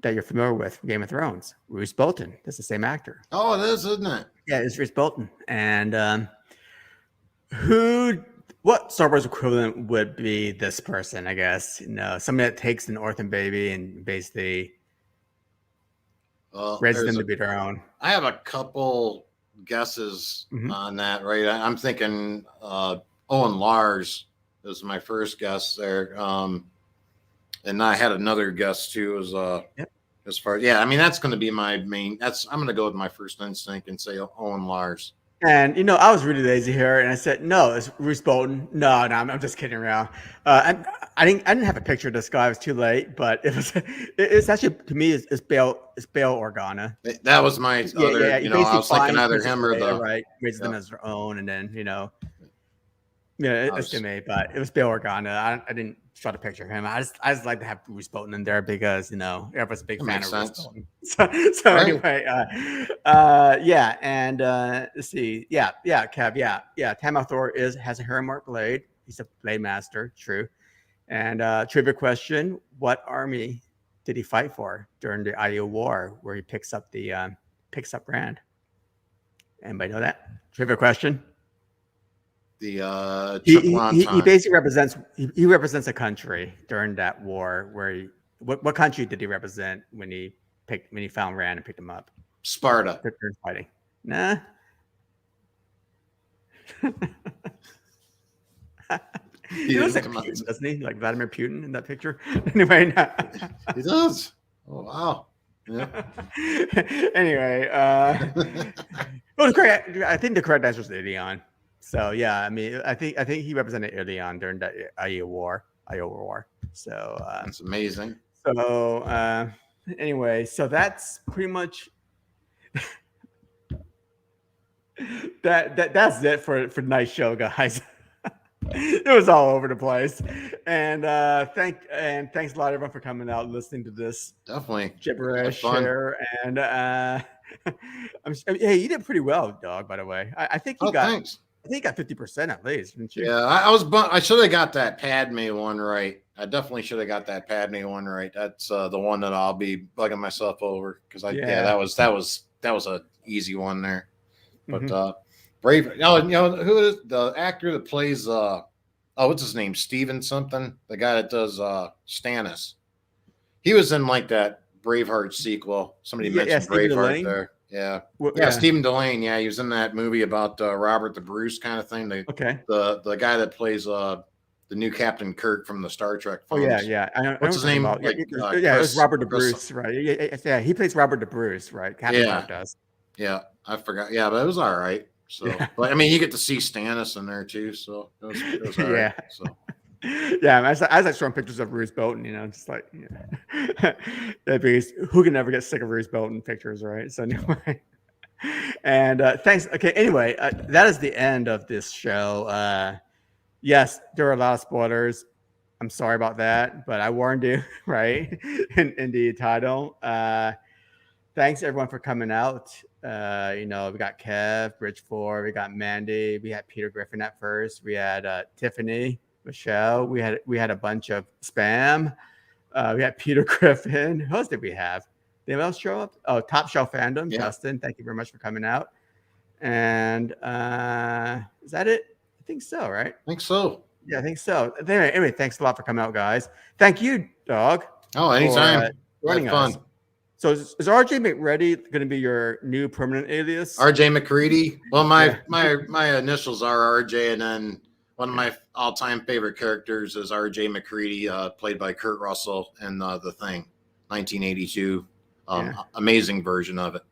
Speaker 1: that you're familiar with from Game of Thrones, Roose Bolton. That's the same actor.
Speaker 2: Oh, it is, isn't it?
Speaker 1: Yeah, it's Roose Bolton. And what Star Wars equivalent would be this person, I guess? Somebody that takes an orphan baby and basically raises them to be their own.
Speaker 2: I have a couple guesses on that, right? I'm thinking Owen Lars is my first guess there. And I had another guess too, as far as that's going to be my main. I'm going to go with my first instinct and say Owen Lars.
Speaker 1: And I was really lazy here, and I said no, it's Roose Bolton. No, I'm just kidding around. I didn't have a picture of this guy. It was too late, but it's actually, to me, it's Bail Organa.
Speaker 2: That was my other. I was thinking either him or the
Speaker 1: right, raise them as their own, and then it's to me, but it was Bail Organa. I didn't try to picture him. I just like to have Roose Bolton in there because everyone's a big fan of Roose Bolton. So right. Anyway, and let's see, Kev, Tam Althor has a Hermort blade. He's a blade master, true. And trivia question: what army did he fight for during the Io War, where he picks up Rand? Anybody know that? Trivia question.
Speaker 2: The
Speaker 1: he basically represents a country during that war. Where what country did he represent when he found Rand and picked him up?
Speaker 2: Sparta.
Speaker 1: They're fighting. Nah. He looks like Putin, doesn't he? Like Vladimir Putin in that picture. Anyway,
Speaker 2: he does. Oh wow.
Speaker 1: Anyway, it was great. I think the correct answer is Ilion. So yeah, I mean, I think he represented Ilion during that Iowa War. So
Speaker 2: That's amazing.
Speaker 1: So anyway, so that's pretty much that's it for tonight's show, guys. It was all over the place, and thanks a lot everyone for coming out and listening to this
Speaker 2: Definitely
Speaker 1: gibberish here. And hey, you did pretty well, Dawg. By the way, I think you got.
Speaker 2: Thanks.
Speaker 1: I think you got 50% at least, didn't you?
Speaker 2: Yeah, I should have got that Padme one right. I definitely should have got that Padme one right. That's the one that I'll be bugging myself over because that was a easy one there. But Brave. Who is the actor that plays what's his name? Steven something. The guy that does Stannis. He was in like that Braveheart sequel. Somebody mentioned Braveheart there. Yeah. Stephen Delane. Yeah, he was in that movie about Robert the Bruce kind of thing. The guy that plays the new Captain Kirk from the Star Trek films.
Speaker 1: Oh yeah.
Speaker 2: What's his name?
Speaker 1: It was Robert the Bruce, right? Yeah, he plays Robert the Bruce, right? Captain Kirk does.
Speaker 2: Yeah, I forgot. Yeah, but it was all right. So, but I mean, you get to see Stannis in there too, so it was all right. So.
Speaker 1: Yeah, as I showing pictures of Roose Bolton, just like, who can never get sick of Roose Bolton pictures, right? So anyway, and thanks. Okay, anyway, that is the end of this show. Yes, there are a lot of spoilers. I'm sorry about that, but I warned you, right, in the title. Thanks everyone for coming out. We got Kev, Bridge4, we got Mandy, we had Peter Griffin at first, we had Tiffany, Michelle, we had a bunch of spam. We had Peter Griffin. Who else did we have? Did anyone else show up? Oh, Top Shelf Fandom, Justin. Thank you very much for coming out. And is that it? I think so, right?
Speaker 2: I think so.
Speaker 1: Yeah, I think so. Anyway, thanks a lot for coming out, guys. Thank you, Dawg.
Speaker 2: Oh, anytime.
Speaker 1: Joining us. So is RJ McReady going to be your new permanent alias?
Speaker 2: RJ McReady. Well, my initials are RJ, and then one of my all-time favorite characters is RJ McReady, played by Kurt Russell in The Thing, 1982. Amazing version of it.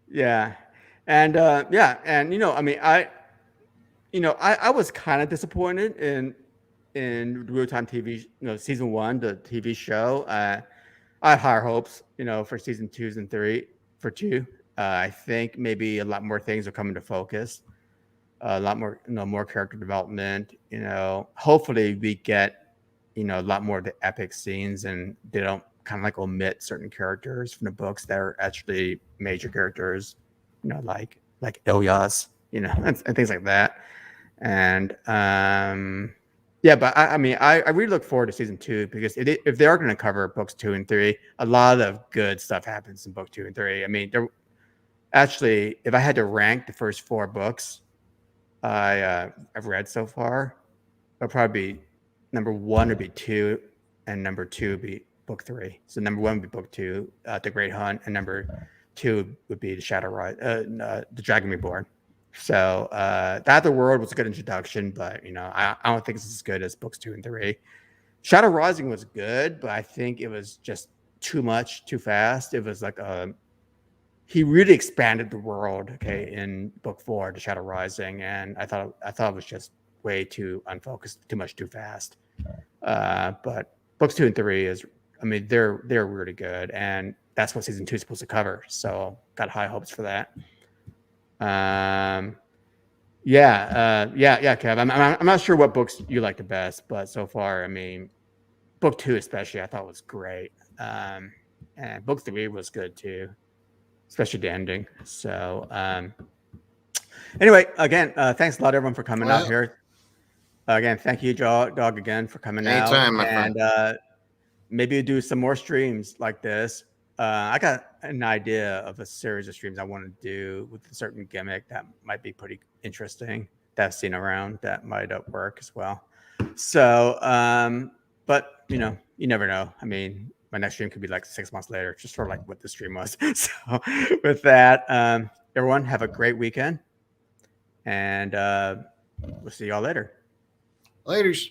Speaker 1: Yeah, and I was kind of disappointed in real-time TV, season 1, the TV show. I have higher hopes, for season 2 and 3. For 2, I think maybe a lot more things will come into focus. A lot more, more character development. Hopefully we get, a lot more of the epic scenes, and they don't kind of like omit certain characters from the books that are actually major characters, like Ilyas, and things like that. And but I really look forward to season 2 because if they are going to cover books 2 and 3, a lot of good stuff happens in book 2 and 3. I mean, actually, if I had to rank the first 4 books I've read so far, it'll probably be number 1 would be 2, and number 2 would be book 3. So number 1 would be book 2, The Great Hunt, and number 2 would be The Shadow Rise, The Dragon Reborn. So The Other World was a good introduction, but I don't think it's as good as books 2 and 3. Shadow Rising was good, but I think it was just too much, too fast. It was like he really expanded the world, in book 4, The Shadow Rising, and I thought it was just way too unfocused, too much, too fast. But books 2 and 3 they're really good, and that's what season 2 is supposed to cover. So got high hopes for that. Kev. I'm not sure what books you like the best, but so far, book 2 especially, I thought was great. And book 3 was good too, especially the ending. So, anyway, again, thanks a lot everyone for coming out here. Again, thank you, Dawg, again for coming
Speaker 2: Anytime,
Speaker 1: out. And maybe do some more streams like this. I got an idea of a series of streams I want to do with a certain gimmick that might be pretty interesting, that I've seen around, that might work as well. So, but you never know. My next stream could be like 6 months later, just for like what the stream was. So with that, everyone have a great weekend, and we'll see y'all later.
Speaker 2: Laters.